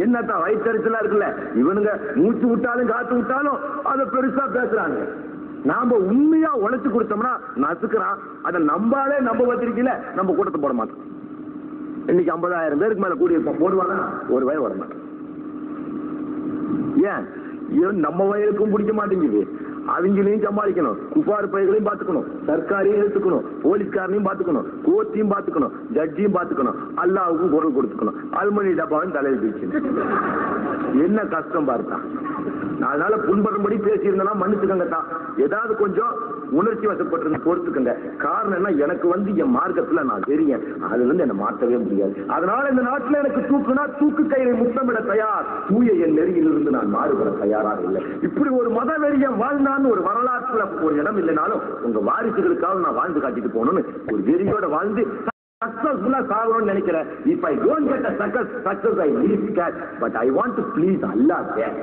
என்னத்தான் வயிற்றுச்சலா இருக்குல்ல, இவனுங்க மூச்சு விட்டாலும் காத்து விட்டாலும் அதை பெருசா பேசுறாங்க. நாம உண்மையா உழைச்சு கொடுத்தோம்னா நசுக்கிறான். அதை நம்பாலே நம்ப வச்சிருக்கல, நம்ம கூட்டத்தை போட மாட்டோம். இன்னைக்கு 50,000 பேருக்கு மேல கூடி இருப்போம். போடுவானா? ஒரு வயல் வர மாட்டோம். ஏன் நம்ம வயலுக்கும் பிடிக்க மாட்டேங்குது. அவங்களையும் சமாளிக்கணும், குப்பார் பைகளையும் பார்த்துக்கணும், சர்க்காரையும் எடுத்துக்கணும், போலீஸ்காரனையும் பார்த்துக்கணும், கோர்ட்டையும் பார்த்துக்கணும், ஜட்ஜியும் பார்த்துக்கணும், அல்லாவுக்கும் குரல் கொடுத்துக்கணும், அல்மணி டப்பாவும் தலையில் பிடிச்சு. என்ன கஷ்டம் பார்த்தா. அதனால புண்படும்படி பேசியிருந்தா மன்னிச்சுக்கங்க தான். ஏதாவது கொஞ்சம் உணர்ச்சி வசப்பட்டிருந்த பொறுத்துக்கங்க. காரணம் என்ன, எனக்கு என் மார்க்கத்துல நான் தெரியும், அதுல இருந்து என்ன மாற்றவே முடியாது. அதனால இந்த நாட்டுல எனக்கு தூக்குனா தூக்கு கயிறை முத்தமிட தயார், தூய என் நெறியிலிருந்து நான் மாறுபட தயாராக இல்லை. இப்படி ஒரு மத வெறியம் வாழ்ந்தான்னு ஒரு வரலாற்றுல ஒரு இடம் இல்லைனாலும் உங்க வாரிசுகளுக்காக நான் வாழ்ந்து காட்டிட்டு போகணும்னு ஒரு வெறியோட வாழ்ந்து சக்சஸ்ஃபுல்லா சாகணும்னு நினைக்கிறேன். If I don't get a success, I leave that, but I want to please Allah there.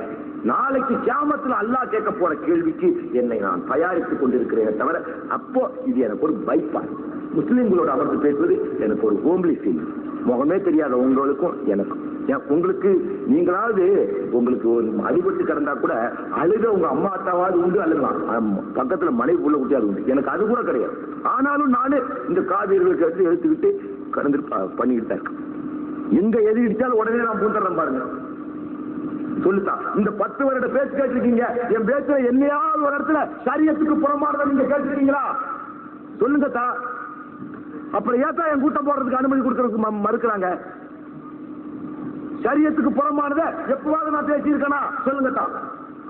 நாளைக்கு கியாமத்துல அல்லாஹ் கேட்க போற கேள்விக்கு என்னை நான் தயாரித்துக் கொண்டிருக்கிறேன் தவிர, அப்போ இது எனக்கு ஒரு பைபாஸ். முஸ்லிம்களோட அமர்ந்து பேசுவது எனக்கு ஒரு ஹோம்லி ஃபீல். முகமே தெரியாத உங்களுக்கும் எனக்கும். உங்களுக்கு நீங்களாவது உங்களுக்கு ஒரு அடிபட்டு கிடந்தா கூட அழுக உங்க அம்மா அத்தாவாவது உண்டு, அழுகலாம். பக்கத்துல மனைவி உள்ள குட்டியாது உண்டு. எனக்கு அது கூட கிடையாது. ஆனாலும் நானு இந்த காவியர்களுக்கு எடுத்து எடுத்துக்கிட்டு கடந்து பண்ணிக்கிட்டு தான் இருக்கேன். எங்க எது இடிச்சாலும் உடனே நான் பூந்துடுறேன் பாருங்க. சொல்லுதான் இந்த 10 வருட பேச்சு கேட்டிருக்கீங்க. என் பேச்சுல என்னையாவது ஒரு இடத்துல சரியத்துக்கு புறமானதை நீங்க கேட்டிருக்கீங்களா? சொல்லுங்க தா. அப்புறம் ஏத்தா என் கூட்டம் போடுறதுக்கு அனுமதி கொடுக்கறதுக்கு மறுக்கிறாங்க? சரியத்துக்கு புறமானதை எப்பவாவது நான் பேசியிருக்கேனா? சொல்லுங்க தா.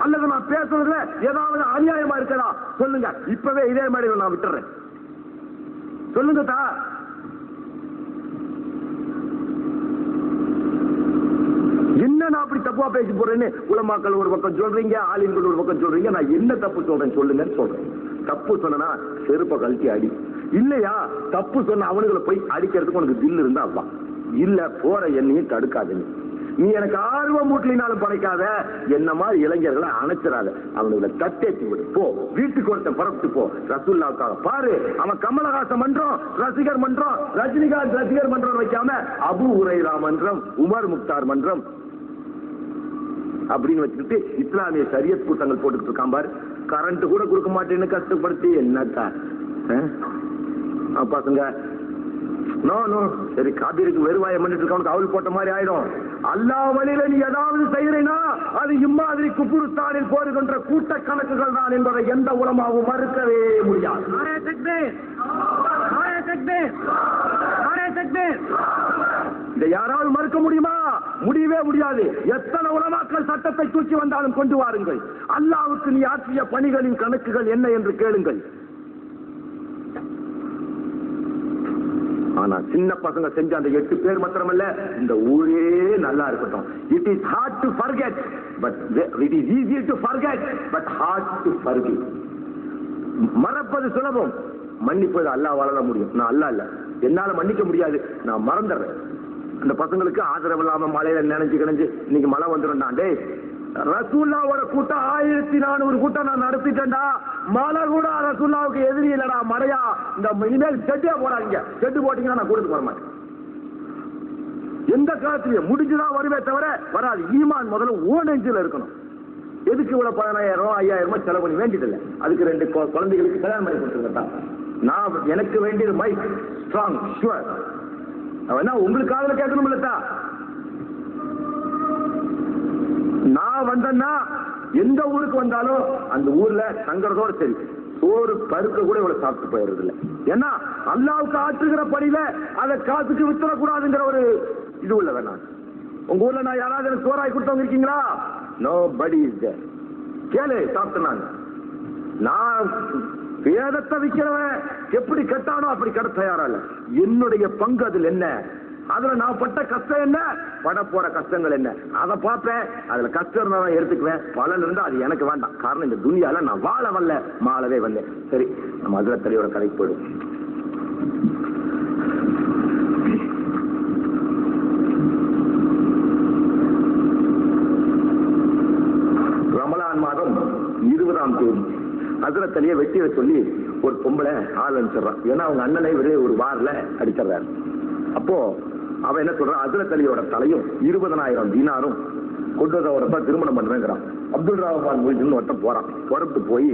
அல்லது நான் பேசுறதுல ஏதாவது அநியாயமா இருக்கா சொல்லுங்க. இப்பவே இதே மாதிரி நான் விட்டுறேன். சொல்லுங்க தா. என்ன நான் அப்படி தப்பா பேசி போறேன்னு உலமாக்கள் ஒரு பக்கம் சொல்றீங்க, ஆலிம்கள் ஒரு பக்கம் சொல்றீங்க. நான் என்ன தப்பு சொல்றேன் சொல்லுங்கன்னு சொல்றேன். தப்பு சொன்னா செருப்ப கழட்டி அடி. இல்லையா தப்பு சொன்ன அவனுங்களை போய் அடிக்கிறதுக்கு உனக்கு தில் இருந்தா அப்பா இல்ல போற என்னையும் தடுக்காதுன்னு. நீ எனக்கு ஆர்வம் மூட்டலினாலும் படைக்காத. என்ன மாதிரி இளைஞர்களை அணைச்சிடாத. அவனுங்களை தட்டேற்றி விடு. போ வீட்டுக்கு ஒருத்தன் புறப்பட்டு போ. ரசூலுல்லாஹ்வுக்காக பாரு. அவன் கமலஹாசன் மன்றம், ரசிகர் மன்றம், ரஜினிகாந்த் ரசிகர் மன்றம் வைக்காம அபு ஹுரைரா மன்றம், உமர் முக்தார் மன்றம் அப்படின்னு வச்சுக்கிட்டு இஸ்லாமிய ஷரியத் கூட்டங்கள் போட்டுக்கிட்டு இருக்கான் பாரு. கரண்ட் கூட கொடுக்க மாட்டேன்னு கஷ்டப்படுத்தி என்னக்கா பசங்க. நோ நோ சரி காபீருக்கு வெறுவாயம் பண்ணிட்டு இருக்கவனுக்கு அவள் போட்ட மாதிரி ஆயிடும். அல்லாஹ் வழியில நீ ஏதாவது செய்யறேன்னா அது இம்மாதிரி குப்புருஸ்தானில் போடுகின்ற கூட்ட கணக்குகள் தான் என்பதை எந்த உலமாவும் மறுக்கவே முடியாது. இதை யாராவது மறுக்க முடியுமா? முடியவே முடியாது. எத்தனை உலமாக்கள் சட்டத்தை தூக்கி வந்தாலும் கொண்டு வாருங்கள். அல்லாஹ்வுக்கு நீ ஆற்றிய பணிகளின் கணக்குகள் என்ன என்று கேளுங்கள். ஆனா சின்ன பசங்க செஞ்ச அந்த 8 பேர் மாத்திரமல்ல, இந்த ஊரே நல்லா இருக்கட்டும். It is hard to forget but it is easy to forget but hard to forgive. மறப்பது சுலபம், மன்னிப்பது அல்லாஹ்வால தான் முடியும். நான் அல்லாஹ் இல்ல, என்னால மன்னிக்க முடியாது, நான் மறந்துடுறேன். அந்த பசங்களுக்கு ஆதரவு இல்லாம மழையில நினைச்சு இன்னைக்கு மழை வந்துடும். டே ரசூல்லாவோட கூட்டம் 1400 கூட்டம் நான் நடத்திட்டேன்டா. மழை கூட ரசூல்லாவுக்கு எதிரி இல்லடா. மழையா இந்த இனிமேல் செட்டே போடாதீங்க. செட்டு போட்டீங்கன்னா நான் கூட்டிட்டு வர மாட்டேன். எந்த காலத்திலயும் முடிஞ்சுதான் வருவே தவிர வராது. ஈமான் முதல்ல ஓனெஞ்சில் இருக்கணும். எதுக்கு இவ்வளவு 10,000 5,000 செலவு பண்ணி வேண்டியதில்லை. அதுக்கு 2 குழந்தைகளுக்கு கல்யாணம் பண்ணி கொடுத்துருக்கா. நான் எனக்கு வேண்டியது மைக் ஸ்ட்ராங் ஷுவர். அவனா உங்களுக்கு காதல கேட்கணும் இல்லத்தா. நான் வந்தேன்னா எந்த ஊருக்கு வந்தாலும் அந்த ஊர்ல தங்கறதோட சரி, சோறு பருக்க கூட இவ்வளவு சாப்பிட்டு போயிடுறது இல்லை. ஏன்னா அல்லாவுக்கு ஆற்றுகிற பணியில அதை காசுக்கு வித்துடக்கூடாதுங்கிற ஒரு இது உள்ள வேணாம். உங்க ஊர்ல நான் யாராவது எனக்கு சோறாய் கொடுத்தவங்க இருக்கீங்களா? நோ படி இஸ் தேர். கேளு சாப்பிட்டு நான் வேதத்தை விற்கிறவன் எப்படி கட்டானோ அப்படி கட்ட தயாரா இல்ல. என்னுடைய பங்கு அதில் என்ன, அதுல நான் பட்ட கஷ்டம் என்ன, பட போற கஷ்டங்கள் என்ன, அதை பார்ப்பேன். அதுல கஷ்டம் இருந்தா எடுத்துக்குவேன், பலன் இருந்தா அது எனக்கு வேண்டாம். காரணம் இந்த துனியால நான் வாழ வரல, மாளவே வந்தேன். சரி, நம்ம அதுல தலையோட கதைக்கு போயிடும். ரமலான் மாதம் 20ஆம் தேதி ஹஜ்ரத் அலியை வெட்டிய சொல்லி ஒரு பொம்பளை ஆள் அனுப்பிச்சிடறான். ஏன்னா அவங்க அண்ணனை ஒரு வாரில் அடிச்சிடறாரு. அப்போ அவன் என்ன சொல்றான், ஹஜ்ரத் அலியோட தலையும் 20,000 தீனாரும் கொண்டு வரதான் திருமணம் பண்றேங்கிறான். அப்துல் ரஹ்மான் முல்ஜின்னு ஒருத்தன் போறான். புறப்பட்டு போய்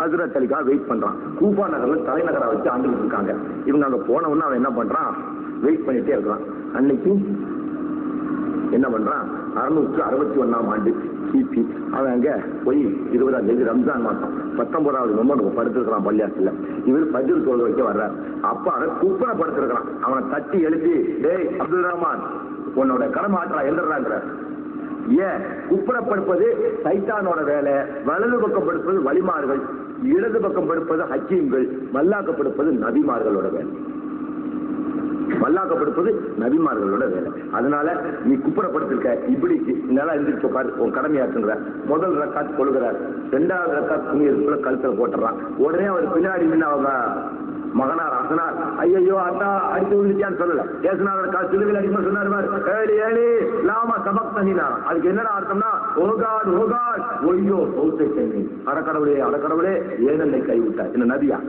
ஹஜ்ரத் அலிக்காக வெயிட் பண்றான். கூஃபா நகர்ல தலைநகரை வச்சு ஆண்டுகிட்டு இருக்காங்க. இவங்க அங்க போனவொன்னு அவன் என்ன பண்றான், வெயிட் பண்ணிட்டே இருக்கிறான். அன்னைக்கு என்ன பண்றான், 661ஆம் ஆண்டு கிபி அவன் அங்க போய் 20ஆம் தேதி ரம்ஜான் மாசம் 19வது நோன்பு படுத்திருக்கிறான் பள்ளியாத்துல. இவர் பஜ்ர் தொழுகை வைக்க வர்றார். அப்ப அவன் குப்பனை படுத்திருக்கிறான். அவனை தட்டி எழுப்பி, டேய் அப்துல் ரஹ்மான், உன்னோட கடமை ஆற்றா எழுதுறாங்கிற. ஏன் குப்பனை படுப்பது சைத்தானோட வேலை, வலது பக்கம் படுப்பது வலிமார்கள், இடது பக்கம் படுப்பது ஹக்கீம்கள், மல்லாக்கப்படுப்பது நபிமார்களோட வேலை. மல்லாக்கப்படுப்பது நபிமார்களோட வேலை. அதனால நீ குப்புறப்படுத்திருக்க, இப்படி நல்லா எந்திரிச்சு பாரு, உன் கடமையாற்றுங்கிற. முதல் ரக்காத் கொள்கிறார், 2வது ரக்காத் துணியதுக்குள்ள கழுத்துல போட்டுறான். உடனே அவர் பின்னாடி நின்று அவங்க மகனார் அசனார், ஐயோ அத்தா அடித்து விழுந்துச்சான்னு சொல்லல, ஏசுனார் சிலுவையில் அடிக்கணும் சொன்னார். ஏழி லாமா சபக் தனினார். அதுக்கு என்னடா அர்த்தம்னா, ஓகாட் ஓகாட் ஒய்யோ சௌத்தை செய்தி, அடக்கடவுளே அடக்கடவுளே ஏனென்னை கைவிட்டார். என்ன நதியா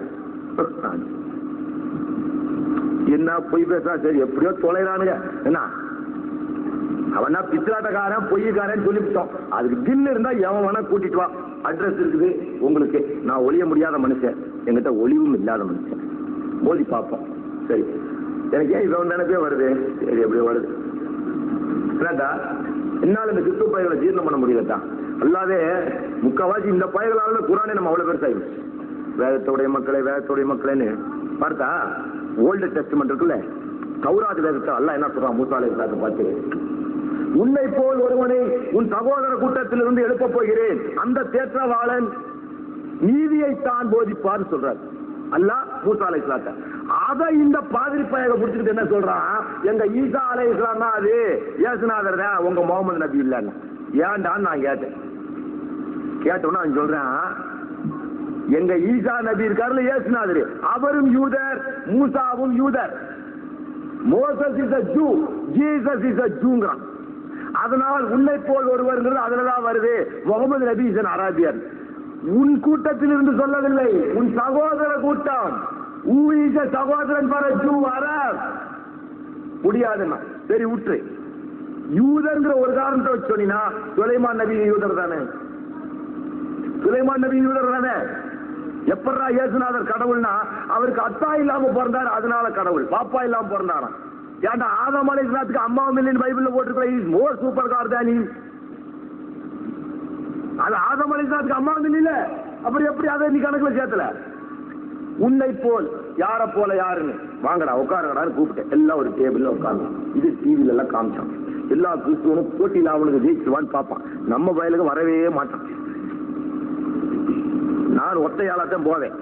என்ன பொய் பேசா? சரி எப்படியோ தொலைறானுங்க. என்ன அவனா பித்தலாட்டக்காரன் பொய்யக்காரன் சொல்லிவிட்டோம். அதுக்கு பில் இருந்தா எவன் வேணா கூட்டிட்டு வா, அட்ரஸ் இருக்குது உங்களுக்கு. நான் ஒளிய முடியாத மனுஷன், என்கிட்ட ஒளிவும் இல்லாத மனுஷன், மோதி பார்ப்போம். சரி எனக்கு ஏன் இவன் நினைப்பே வருது? சரி எப்படியோ வருது. என்னடா என்னால இந்த கிறிஸ்துவ பயிர்களை ஜீரணம் பண்ண முடியலட்டா. அல்லாவே முக்கால்வாசி இந்த பயிர்களால குரானே நம்ம அவ்வளவு பெருசாயிடும். வேதத்தோடைய மக்களேன்னு பார்த்தா ஓல்டு டெஸ்ட்மென்ட் இருக்குல்ல, தௌராத் வேதத்தை அல்லாஹ் என்ன சொல்றான் மூசா அலைஹிஸ்ஸலாத்தை பார்த்து, உன்னை போல் ஒருவனை உன் சகோதர கூட்டத்திலிருந்து எழுப்பப் போகிறேன், அந்த தேற்றவாளன் நீதியைத்தான் போதிப்பான்னு சொல்றார் அல்லாஹ் மூசா அலைஹிஸ்ஸலாத்தை. அதை இந்த பாதிரி பயக முடிச்சுட்டு என்ன சொல்றான், எங்க ஈசா அலைஹிஸ்ஸலாம் தான் அது இயேசுநாதர் தான், உங்க முகமது நபி இல்லன்னு. ஏன்டான்னு நான் கேட்டோன்னா அவன் சொல்றான், எங்க ஈசா நபி இருக்காருல இயேசுநாதர், அவரும் யூதர், மூசாவும் யூதர். Moses is a Jew, Jesus is a Jewங்கிறான். அதனால் உன்னை போல் ஒருவர்ங்கிறது அதுலதான் வருது. முகமது நபி இஸ் an Arabian. உன் கூட்டத்தில் இருந்து சொல்லவில்லை, உன் சகோதர கூட்டம். சகோதரன் பர ஜூ அரப் முடியாதுன்னா சரி விட்டு. யூதர்ங்கிற ஒரு காரணத்தை வச்சு சொன்னா சுலைமான் நபி யூதர் தானே, சுலைமான் நபி யூதர் தானே. எப்படா இயேசுநாதர் கடவுள்னா அவருக்கு அத்தா இல்லாம பிறந்தாரு, அதனால கடவுள். பாப்பா இல்லாம பிறந்தாராம். ஏன்டா ஆதம் அலைஹிஸ்ஸலாத்துக்கு அம்மாவும் இல்லைன்னு பைபிள்ல போட்டுருக்க, இஸ் மோர் சூப்பர் கார் தான். அது ஆதம் அலைஹிஸ்ஸலாத்துக்கு அம்மாவும் இல்ல, அப்புறம் எப்படி அதை நீ கணக்குல சேர்த்தல? உன்னை போல் யார போல யாருன்னு வாங்கடா உட்காருங்கடான்னு கூப்பிட்டேன். எல்லாம் ஒரு டேபிள்ல உட்காந்து இது டிவில எல்லாம் காமிச்சான். எல்லா கிறிஸ்துவனும் போட்டியில் அவனுக்கு ஜெயிச்சுவான்னு பார்ப்பான். நம்ம வயலுக்கு வரவே மாட்டான். நான் ஒத்தையாளத்தான் போவேன்.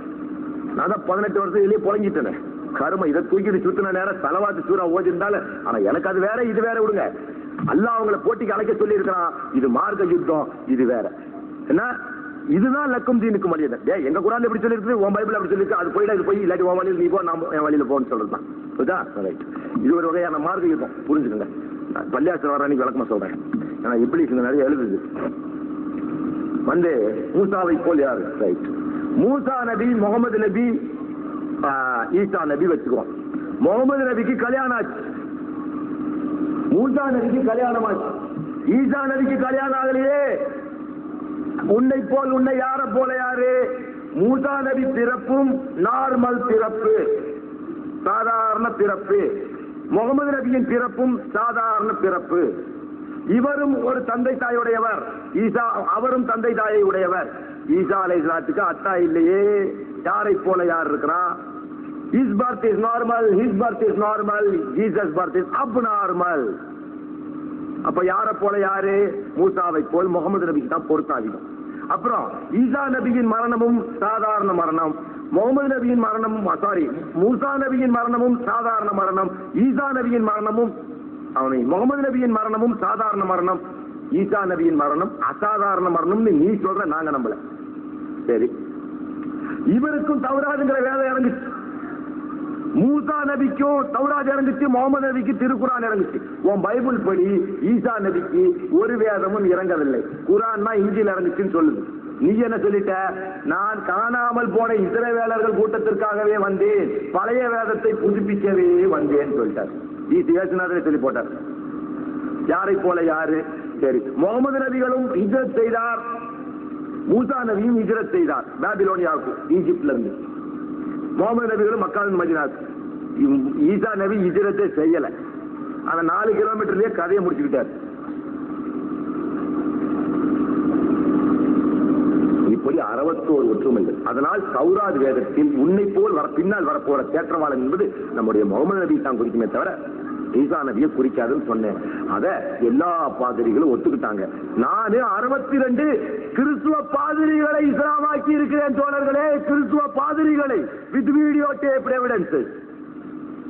நான் தான் 18 வருஷம் இதுலயே புழங்கிட்டேன். கருமை இதை தூக்கிட்டு சுத்தின நேரம் தலவாத்து சூறா ஓதிருந்தாலும், ஆனா எனக்கு அது வேற இது வேற விடுங்க. அல்லாஹ் அவங்களை போட்டிக்கு அழைக்க சொல்லி இருக்கிறான். இது மார்க்க யுத்தம், இது வேற. என்ன இதுதான் லக்கும் தீனுக்கு மரியாதை. எங்க குரான் எப்படி சொல்லி இருக்கு, உன் பைபிள் அப்படி சொல்லி இருக்கு, அது போயிடா இது போய் இல்லாட்டி உன் வழியில் நீ போ, நான் என் வழியில போன்னு சொல்றதுதான். இது ஒரு வகையான மார்க்க யுத்தம், புரிஞ்சுக்கோங்க. பள்ளியாசர் வர அன்னைக்கு விளக்கமா சொல்றேன். ஏன்னா இப்படி நிறைய எழுதுது. வந்து மூசாவை போல் யாரு? ரைட். மூசா நபி, முகமது நபி, ஈசா நபி வச்சுக்குவோம். முகமது நபிக்கு கல்யாணம் ஆச்சு, மூசா நபிக்கு கல்யாணம் ஆச்சு, ஈசா நபிக்கு கல்யாணம் ஆகலையே. உன்னை போல் உன்னை யார போல யாரு? மூசா நபி பிறப்பும் நார்மல் பிறப்பு, சாதாரண பிறப்பு. முகமது நபியின் பிறப்பும் சாதாரண பிறப்பு. இவரும் ஒரு தந்தை தாயுடையவர், ஈசா அவரும் தந்தை தாயை உடையவர். ஈசா அலைஹிஸ்ஸலாத்துக்கு அத்தா இல்லையே. யாரை போல யார் இருக்கிறா? His birth is normal, his birth is normal, Jesus birth is abnormal. அப்ப யார போல யாரு? மூசாவை போல் முகமது நபிக்கு தான் பொருத்தாதிகம். அப்புறம் ஈசா நபியின் மரணமும் சாதாரண மரணம், முகமது நபியின் மரணமும் மூசா நபியின் மரணமும் சாதாரண மரணம், ஈசா நபியின் மரணமும் முகமது நபியின் மரணமும் சாதாரண மரணம், ஈசா நபியின் மரணம் அசாதாரண மரணம்னு நீ சொல்ற, நாங்க நம்பல. சரி, இவருக்கும் தௌராதுங்கிற வேதம் இறங்குச்சு. மூசா நபிக்கும் தௌராத் இறங்குச்சு, முகமது நபிக்கு திருக்குரான் இறங்குச்சு. உன் பைபிள் படி ஈசா நபிக்கு ஒரு வேதமும் இறங்கவில்லை. குரான் தான் இஞ்சில் இறங்குச்சுன்னு சொல்லுது. நீ என்ன சொல்லிட்ட? நான் காணாமல் போன இஸ்ரவேலர்கள் கூட்டத்திற்காகவே வந்தேன், பழைய வேதத்தை புதுப்பிக்கவே வந்தேன்னு சொல்லிட்டார். ஈசியாசினாரே சொல்லி போட்டார். யாரை போல யாரு? சரி, முகமது நபிகளும் ஹிஜ்ரத் செய்தார், மூசா நபியும் ஹிஜ்ரத் செய்தார் பாபிலோனியாவுக்கு, ஈஜிப்ட்ல இருந்து. முகமது நபிகளும் மக்காவின் மதீனாவுக்கு. ஈசா நபி ஹிஜ்ரத்தே செய்யல, அந்த 4 கிலோமீட்டர்லயே கதையை முடிச்சுக்கிட்டார். இப்படி 61 ஒற்றுமைகள். அதனால் தௌராத் வேதத்தில் உன்னை போல் பின்னால் வரப்போற தேற்றவாளன் என்பது நம்முடைய முகமது நபி தான் குறிக்குமே தவிர ஈசா நபியை குறிக்காதுன்னு சொன்னேன். அத எல்லா பாதிரிகளும் ஒத்துக்கிட்டாங்க. நானு 62 கிறிஸ்துவ பாதிரிகளை இஸ்லாமாக்கி இருக்கிறேன் தோழர்களே. கிறிஸ்துவ பாதிரிகளை வித் வீடியோ டேப் எவிடன்ஸ்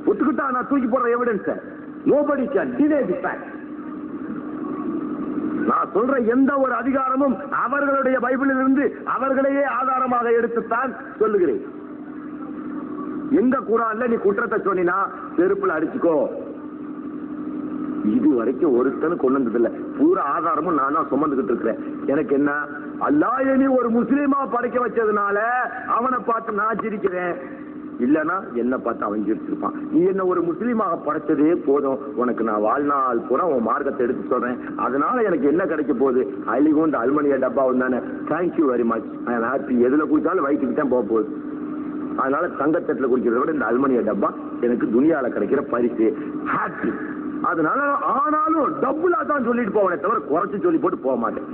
ஒத்துக்கிட்டா நான் தூக்கி போடுற evidence. Nobody can deny the fact. நான் சொல்ற எந்த ஒரு அதிகாரமும் அவர்களுடைய பைபிளில் இருந்து அவர்களையே ஆதாரமாக எடுத்துத்தான் சொல்லுகிறேன். எங்க குரான்ல நீ குற்றத்தை சொன்னா செருப்புல அடிச்சுக்கோ. இது வரைக்கும் ஒருத்தனு கொண்டு வந்ததில்ல. பூரா ஆதாரமும் நான் தான் சுமந்துகிட்டு இருக்கிறேன். எனக்கு என்ன, அல்லாஹ் நீ ஒரு முஸ்லீமா படைக்க வச்சதுனால அவனை பார்த்து நான் சிரிக்கிறேன், இல்லன்னா என்ன பார்த்து அவன் சிரிச்சிருப்பான். நீ என்ன ஒரு முஸ்லீமாக படைச்சதே போதும், உனக்கு நான் வாழ்நாள் பூரா உன் மார்க்கத்தை எடுத்து சொல்றேன். அதனால எனக்கு என்ன கிடைக்க போகுது? அழிகுண்டு அலுமினிய டப்பா வந்தானே, thank you very much, I am happy. எதுல குடிச்சாலும் வயிற்றுக்கு தான் போக போகுது. அதனால தங்கத்தட்டுல குடிக்கிறத விட இந்த அலுமினிய டப்பா எனக்கு துனியால கிடைக்கிற பரிசு, ஹாப்பி. அதனால ஆனாலும் டபுளா தான் சொல்லிட்டு போவேனே தவிர குறைச்சு சொல்லி போட்டு போக மாட்டேன்.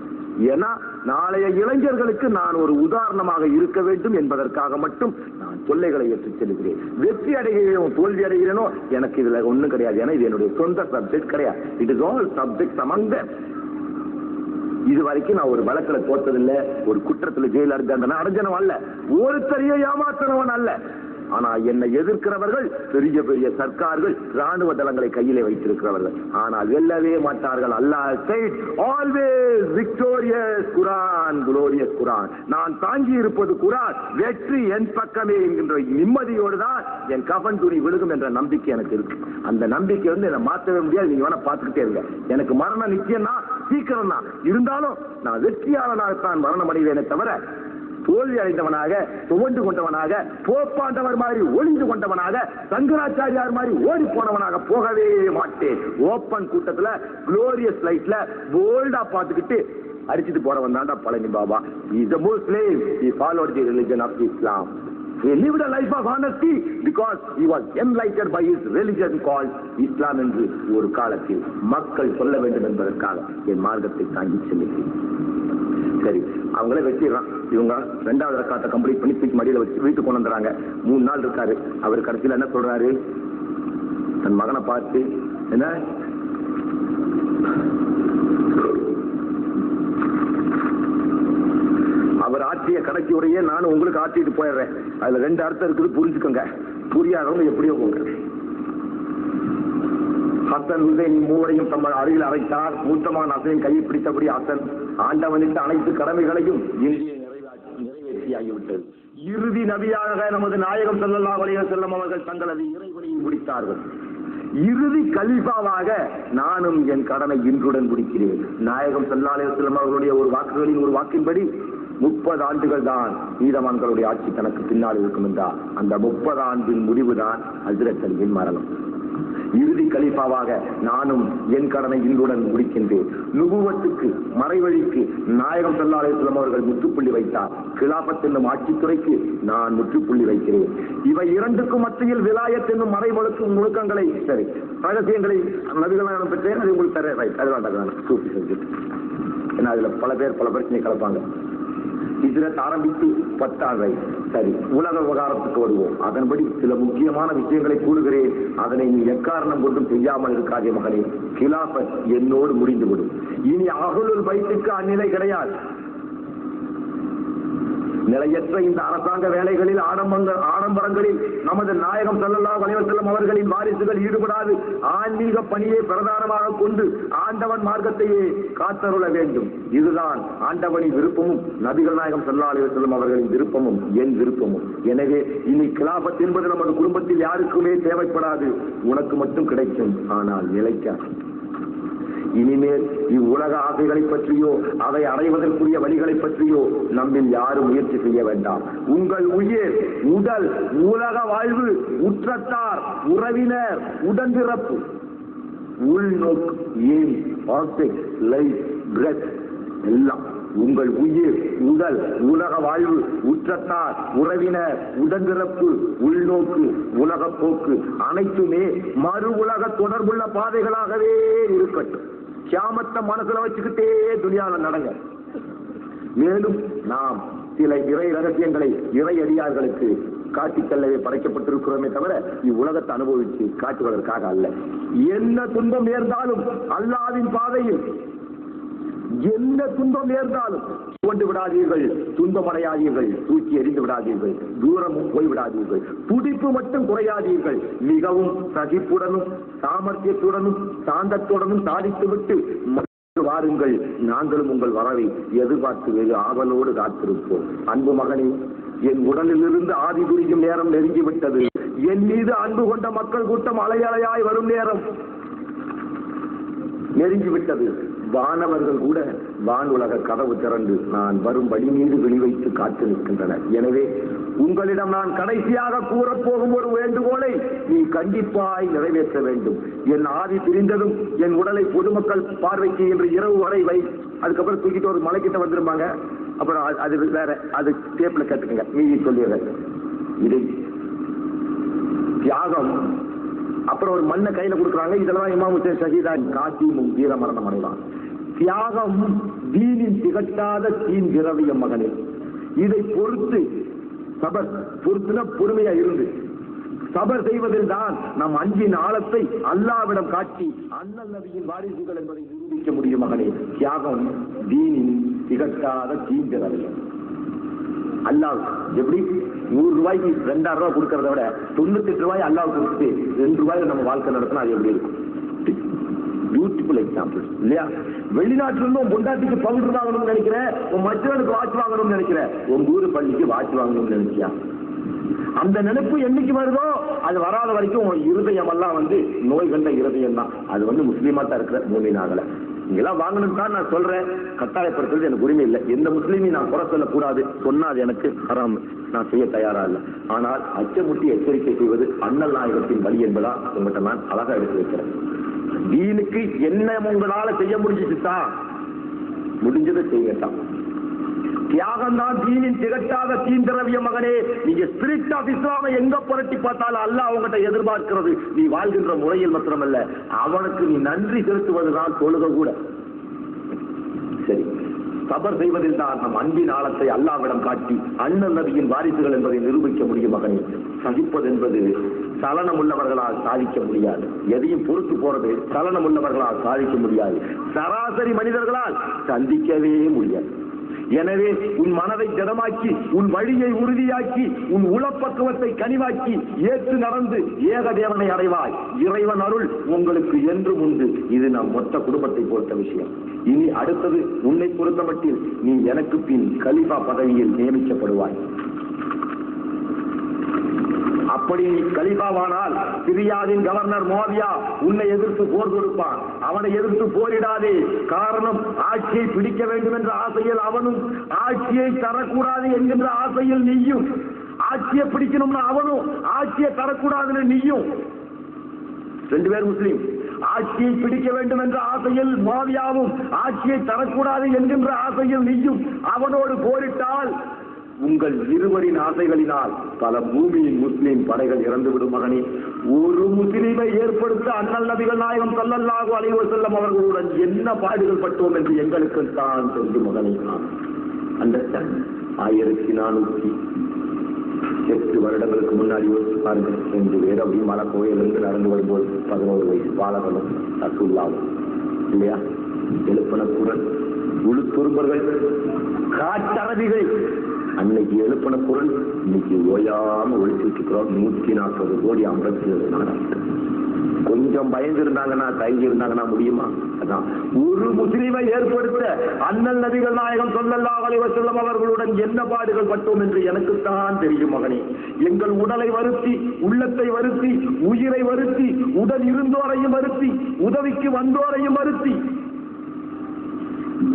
ஏன்னா நாளைய இளைஞர்களுக்கு நான் ஒரு உதாரணமாக இருக்க வேண்டும் என்பதற்காக மட்டும் நான் தொல்லைகளை ஏற்றுச் செல்கிறேன். வெற்றி அடைகிறேனோ தோல்வி அடைகிறேனோ எனக்கு இதுல ஒண்ணும் கிடையாது. ஏன்னா இது என்னுடைய சொந்த சப்ஜெக்ட் கிடையாது. It is all subject among them. இது வரைக்கும் நான் ஒரு வழக்குல தோற்றதில்லை, ஒரு குற்றத்துல ஜெயில இருந்த அடைஞ்சனவன் அல்ல, ஒருத்தரையும் ஏமாத்தினவன் அல்ல. ஆனா என்னை எதிர்க்கிறவர்கள் பெரிய பெரிய சர்க்கார்கள், ராணுவ தளங்களை கையிலே வைத்திருக்கிறவர்கள். ஆனால் வெல்லவே மாட்டார்கள். அல்லாஹ் said always victorious Quran, glorious Quran. நான் தாங்கி இருப்பது குர்ஆன், வெற்றி என் பக்கமே என்கின்ற நிம்மதியோடு தான் என் கஃன் துணி விழுகும் என்ற நம்பிக்கை எனக்கு இருக்கு. அந்த நம்பிக்கை என்னை மாற்றவே முடியாது. நீங்க வேணா பார்த்துக்கிட்டே இருங்க. எனக்கு மரணம் நிச்சயம்னா சீக்கிரம் தான், இருந்தாலும் நான் வெற்றியாளனாகத்தான் மரணம் அடைவேனே தவிர தோல்வி அடைந்தவனாக, துவண்டு கொண்டவனாக, போப்பாண்டவர் மாதிரி ஒளிந்து கொண்டவனாக, சங்கராச்சாரியார் மாதிரி ஓடி போனவனாக போகவே மாட்டேன். ஓப்பன் கூட்டத்துல குளோரியஸ் லைட்ல போல்டா பார்த்துக்கிட்டு அடிச்சுட்டு போறவன் தான்டா Palani Baba. He is a Muslim. He followed the religion of Islam. He lived a life of honesty because he was enlightened by his religion called Islam என்று ஒரு காலத்தில் மக்கள் சொல்ல வேண்டும் என்பதற்காக என் மார்க்கத்தை தாங்கி செல்கிறேன். சரி, அவங்களே வெட்டிடுறான். இவங்க 2வது ரக்காத்தை கம்ப்ளீட் பண்ணி தூக்கி மடியில வச்சு வீட்டுக்கு கொண்டு வந்துறாங்க. 3 நாள் இருக்காரு. அவர் கடைசியில் என்ன சொல்றாரு? தன் மகனை பார்த்து, என்ன அவர் ஆற்றிய கடைசி உரையே நானும் உங்களுக்கு ஆற்றிட்டு போயிடுறேன். அதுல 2 அர்த்தம் இருக்குது, புரிஞ்சுக்கோங்க. புரியாதவங்க எப்படியோ போங்க. ஹசன் ஹுசைன் மூவரையும் தம் அருகில் அழைத்தார். மூத்தமான ஹசன் கையை பிடித்தபடி ஹசன் ஆண்டவனின் அனைத்து கடமைகளையும் இறுதியை நிறைவேற்றியாகிவிட்டது. இறுதி நபியாக நமது நாயகம் ஸல்லல்லாஹு அலைஹி வஸல்லம் அவர்கள் தங்களது இறைவனையை முடித்தார்கள். இறுதி கலீஃபாவாக நானும் என் கடனை இன்றுடன் முடிக்கிறேன். நாயகம் ஸல்லல்லாஹு அலைஹி வஸல்லம் அவர்களுடைய ஒரு வாக்கின்படி 30 ஆண்டுகள் தான் நீதவான்களுடைய ஆட்சி தனக்கு பின்னால் இருக்கும் என்றார். அந்த 30 ஆண்டின் முடிவுதான் ஹஜ்ரத் அலியின் மரணம். இறுதி கலீஃபாவாக நானும் என் கடனை இன்றுடன் முடிக்கின்றேன். நுபுவத்துக்கு, மறைவழிக்கு நாயகம் ஸல்லல்லாஹு அலைஹி வஸல்லம் அவர்கள் முற்றுப்புள்ளி வைத்தார். கிலாபத் என்னும் ஆட்சித்துறைக்கு நான் முற்றுப்புள்ளி வைக்கிறேன். இவை இரண்டுக்கும் மத்தியில் விலாயத் என்னும் முழுக்கங்களை, சரி, ரகசியங்களை நபிகளால் பெற்றேன். அது உங்களுக்கு தர ரைட், அது வேண்டாம் சூப்பி செஞ்சு. ஏன்னா அதுல பல பிரச்சனை கலப்பாங்க. ஹிஜ்ரத் ஆரம்பித்து 10 சரி, உலக விவகாரத்துக்கு வருவோம். அதன்படி சில முக்கியமான விஷயங்களை கூறுகிறேன். அதனை நீ எக்காரணம் கொண்டும் செய்யாமல் இருக்காதே மகனே. கிலாபத் என்னோடு முடிந்துவிடும். இனி அஹ்லுல் பைத்துக்கு அந்நிலை கிடையாது. நிலையற்ற இந்த அரசாங்க வேலைகளில், ஆடம்பரங்களில் நமது நாயகம் ஸல்லல்லாஹு அலைஹி வஸல்லம் அவர்களின் வாரிசுகள் ஈடுபடாது ஆன்மீக பணியை பிரதானமாக கொண்டு ஆண்டவன் மார்க்கத்தையே காத்தருள வேண்டும். இதுதான் ஆண்டவனின் விருப்பமும் நபிகள் நாயகம் ஸல்லல்லாஹு அலைஹி வஸல்லம் அவர்களின் விருப்பமும் என் விருப்பமும். எனவே இனி கிலாபத் என்பது நமது குடும்பத்தில் யாருக்குமே தேவைப்படாது. உனக்கு மட்டும் கிடைக்கும், ஆனால் நிலைக்காது. இனிமேல் இவ்வுலக ஆசைகளை பற்றியோ அதை அடைவதற்குரிய வழிகளை பற்றியோ நம்மில் யாரும் முயற்சி செய்ய வேண்டாம். உங்கள் உயிர், உடல், உலக வாழ்வு, உற்றத்தார், உறவினர், உடன்பிறப்பு, உள்நோக்கு, எய்ம், ஆப்ஜெக்ட், லைஃப், பிரெத் எல்லாம் உங்கள் உயிர், உடல், உலக வாழ்வு, உற்றத்தார், உறவினர், உடன்பிறப்பு, உள்நோக்கு, உலக போக்கு அனைத்துமே மறு உலக தொடர்புள்ள பாதைகளாகவே இருக்கட்டும். கியாமத்தை மனசுல வச்சுக்கிட்டே துனியால நடங்க. மேலும் நாம் சில இறை ரகசியங்களை இறை அடியார்களுக்கு காட்டிச் செல்லவே படைக்கப்பட்டிருக்கிறோமே தவிர இவ்வுலகத்தை அனுபவித்து காட்டுவதற்காக அல்ல. என்ன துன்பம் நேர்ந்தாலும் அல்லாஹ்வின் பாதையில் என்ன துன்பம் நேர்ந்தாலும் கொண்டு விடாதீர்கள், துன்பமடையாதீர்கள், தூக்கி எறிந்து விடாதீர்கள், தூரமும் போய்விடாதீர்கள், துடிப்பு மட்டும் குறையாதீர்கள். மிகவும் சகிப்புடனும் சாமர்த்தியத்துடனும் சாந்தத்துடனும் சாதித்துவிட்டு வாருங்கள். நாங்களும் உங்கள் வரவை எதிர்பார்த்து வெகு ஆவலோடு காத்திருப்போம். அன்பு மகனே, என் உடலில் இருந்து ஆதி புரியும் நேரம் நெருங்கிவிட்டது. என் மீது அன்பு கொண்ட மக்கள் கூட்டம் அலையலையாய் வரும் நேரம் நெருங்கிவிட்டது. வானவர்கள் கூட வானுலக கதவு திறந்து நான் வரும் வழி மீது வெளிவைத்து காத்து நிற்கின்றனர். எனவே உங்களிடம் நான் கடைசியாக கூறப்போகும் ஒரு வேண்டுகோளை நீ கண்டிப்பாய் நிறைவேற்ற வேண்டும். என் ஆதி பிரிந்ததும் என் உடலை பொதுமக்கள் பார்வைக்கு என்று இரவு வரை வை. அதுக்கப்புறம் தூக்கிட்டு ஒரு மலைக்கிட்ட வந்துருப்பாங்க. அப்புறம் அது வேற, அது டேப்ல கேட்டுக்கங்க, மீதி சொல்லிடுறேன். இதை தியாகம், அப்புறம் ஒரு மண்ணை கையில கொடுக்குறாங்க. இதெல்லாம் இமாம் ஹுசைன் ஷஹீதா காசிமும் வீர மரணம் அடைவான். தியாகம் தீனின் திகட்டாத தீன் திரவியம் மகனே. இதை பொறுத்து சபர், பொறுத்துன பொறுமையா இருந்து சபர் செய்வதில் தான் நம் அஞ்சின் ஆழத்தை அல்லாவிடம் காட்டி அண்ணல் நபியின் வாரிசுகள் என்பதை நிரூபிக்க முடியும் மகனே. தியாகம் தீனின் திகட்டாத தீன் திரவியம். அல்லாஹ் எப்படி 100 ரூபாய்க்கு 2000 ரூபாய் கொடுக்கறத விட 98 ரூபாய் அல்லாஹ் கொடுத்து 2 ரூபாய் நம்ம வாழ்க்கை நடத்தினா அது எப்படி இருக்கும்? பியூட்டிஃபுல் எக்ஸாம்பிள் இல்லையா? வெளிநாட்டுல இருந்தும் பொண்டாட்டிக்கு பவுடர் வாங்கணும்னு நினைக்கிறேன், உன் மற்றவனுக்கு வாட்ச் வாங்கணும்னு நினைக்கிறேன், உங்க ஊரு பள்ளிக்கு வாட்ச் வாங்கணும்னு நினைச்சியா? அந்த நினைப்பு என்னைக்கு வருதோ அது வராத வரைக்கும் உன் இருதயம் எல்லாம் நோய் கண்ட இருதயம் தான். அது முஸ்லீமா தான் இருக்கிற மூமினாகல. இங்கெல்லாம் வாங்கணும் தான் நான் சொல்றேன், கட்டாயப்படுத்துறது எனக்கு உரிமை இல்லை. எந்த முஸ்லீமையும் நான் குறை சொல்லக்கூடாது, சொன்னா அது எனக்கு ஹராம், நான் செய்ய தயாரா இல்லை. ஆனால் அச்சமுட்டி எச்சரிக்கை செய்வது அண்ணல் நாயகத்தின் வழி என்பதா உங்கள்கிட்ட நான் அழகா எடுத்து வைக்கிறேன். தீனுக்கு என்ன உங்களால செய்ய முடிஞ்சுச்சுதான், முடிஞ்சதை செய்யட்டான். தியாகம் தான் தீனின் திகட்டாத தீன் திரவிய மகனே. நீங்க ஸ்பிரிட் ஆஃப் இஸ்லாமை எங்க புரட்டி பார்த்தாலும் அல்லாஹ் அவங்ககிட்ட எதிர்பார்க்கிறது நீ வாழ்கின்ற முறையில் மாத்திரமல்ல, அவனுக்கு நீ நன்றி செலுத்துவதுதான் தொழுக கூட. சரி, சபர் செய்வதில் தான் நம் அன்பின் ஆழத்தை அல்லாவிடம் காட்டி அண்ணல் நபியின் வாரிசுகள் என்பதை நிரூபிக்க முடியும் மகனே. சகிப்பது என்பது சலனம் உள்ளவர்களால் சாதிக்க முடியாது. எதையும் பொறுத்து போறது சலனம் உள்ளவர்களால் சாதிக்க முடியாது. சராசரி மனிதர்களால் சந்திக்கவே முடியாது. எனவே உன் மனதை ஜடமாக்கி, உன் வழியை உறுதியாக்கி, உன் உளப்பக்குவத்தை கனிவாக்கி ஏற்று நடந்து ஏக தேவனை அடைவாய். இறைவன் அருள் உங்களுக்கு என்றும் உண்டு. இது நம் மொத்த குடும்பத்தை பொறுத்த விஷயம். இனி அடுத்தது உன்னை பொறுத்த மட்டில் நீ எனக்கு பின் கலீஃபா பதவியில் நியமிக்கப்படுவாய். அப்படி கலீஃபாவானால் சிரியாவின் கவர்னர் மோவியா உன்னை எதிர்த்து போர் கொடுப்பான். அவனை எதிர்த்து போரிடாதே. காரணம், ஆட்சியை பிடிக்க வேண்டும் என்ற ஆசையில் அவனும், ஆட்சியை தரக்கூடாது என்கின்ற ஆசையில் நீயும். ஆட்சியை பிடிக்கணும்னு அவனும், ஆட்சியை தரக்கூடாதுன்னு நீயும். 2 பேர் முஸ்லீம். ஆட்சியை பிடிக்க வேண்டும் என்ற ஆசையில் மோவியாவும், ஆட்சியை தரக்கூடாது என்கின்ற ஆசையில் நீயும் அவனோடு போரிட்டால் உங்கள் இருவரின் ஆசைகளினால் பல பூமியின் முஸ்லீம் படைகள் இறந்துவிடும் மகனே. ஒரு முஸ்லீமை ஏற்படுத்த அண்ணல் நபிகள் நாயகம் ஸல்லல்லாஹு அலைஹி வஸல்லம் அவர்களுடன் என்ன பாடுகள் பட்டோம் என்று எங்களுக்கு தான் தெரியும் மகனே. அண்டர்ஸ்டாண்ட்? 1408 வருடங்களுக்கு முன்னாடி பாருங்க, 2 பேர் அப்படி மலை கோயிலிருந்து நடந்து வரும்போது 11 வயசு பாலகனும் ரசூலுல்லாஹ் இல்லையா, எழுப்பின குரல், உளுத்துரும்பர்கள், காட்டரபிகள், அன்னைக்கு எழுப்பின குரல் இன்னைக்கு ஓயாம ஒழிச்சுட்டு இருக்கிறோம். 140 கோடி அமரத்தில் கொஞ்சம் பயந்து இருந்தாங்கன்னா, தயங்கி இருந்தாங்கன்னா முடியுமா? அதான் ஒரு முஸ்லிமை ஏற்படுத்த அண்ணல் நபிகள் நாயகம் ஸல்லல்லாஹு அலைஹி வஸல்லம் அவர்களுடன் என்ன பாடுகள் பட்டோம் என்று எனக்குத்தான் தெரியும் மகனே. எங்கள் உடலை வருத்தி, உள்ளத்தை வருத்தி, உயிரை வருத்தி, உடல் இருந்தோரையும் வருத்தி, உதவிக்கு வந்தோரையும் வருத்தி,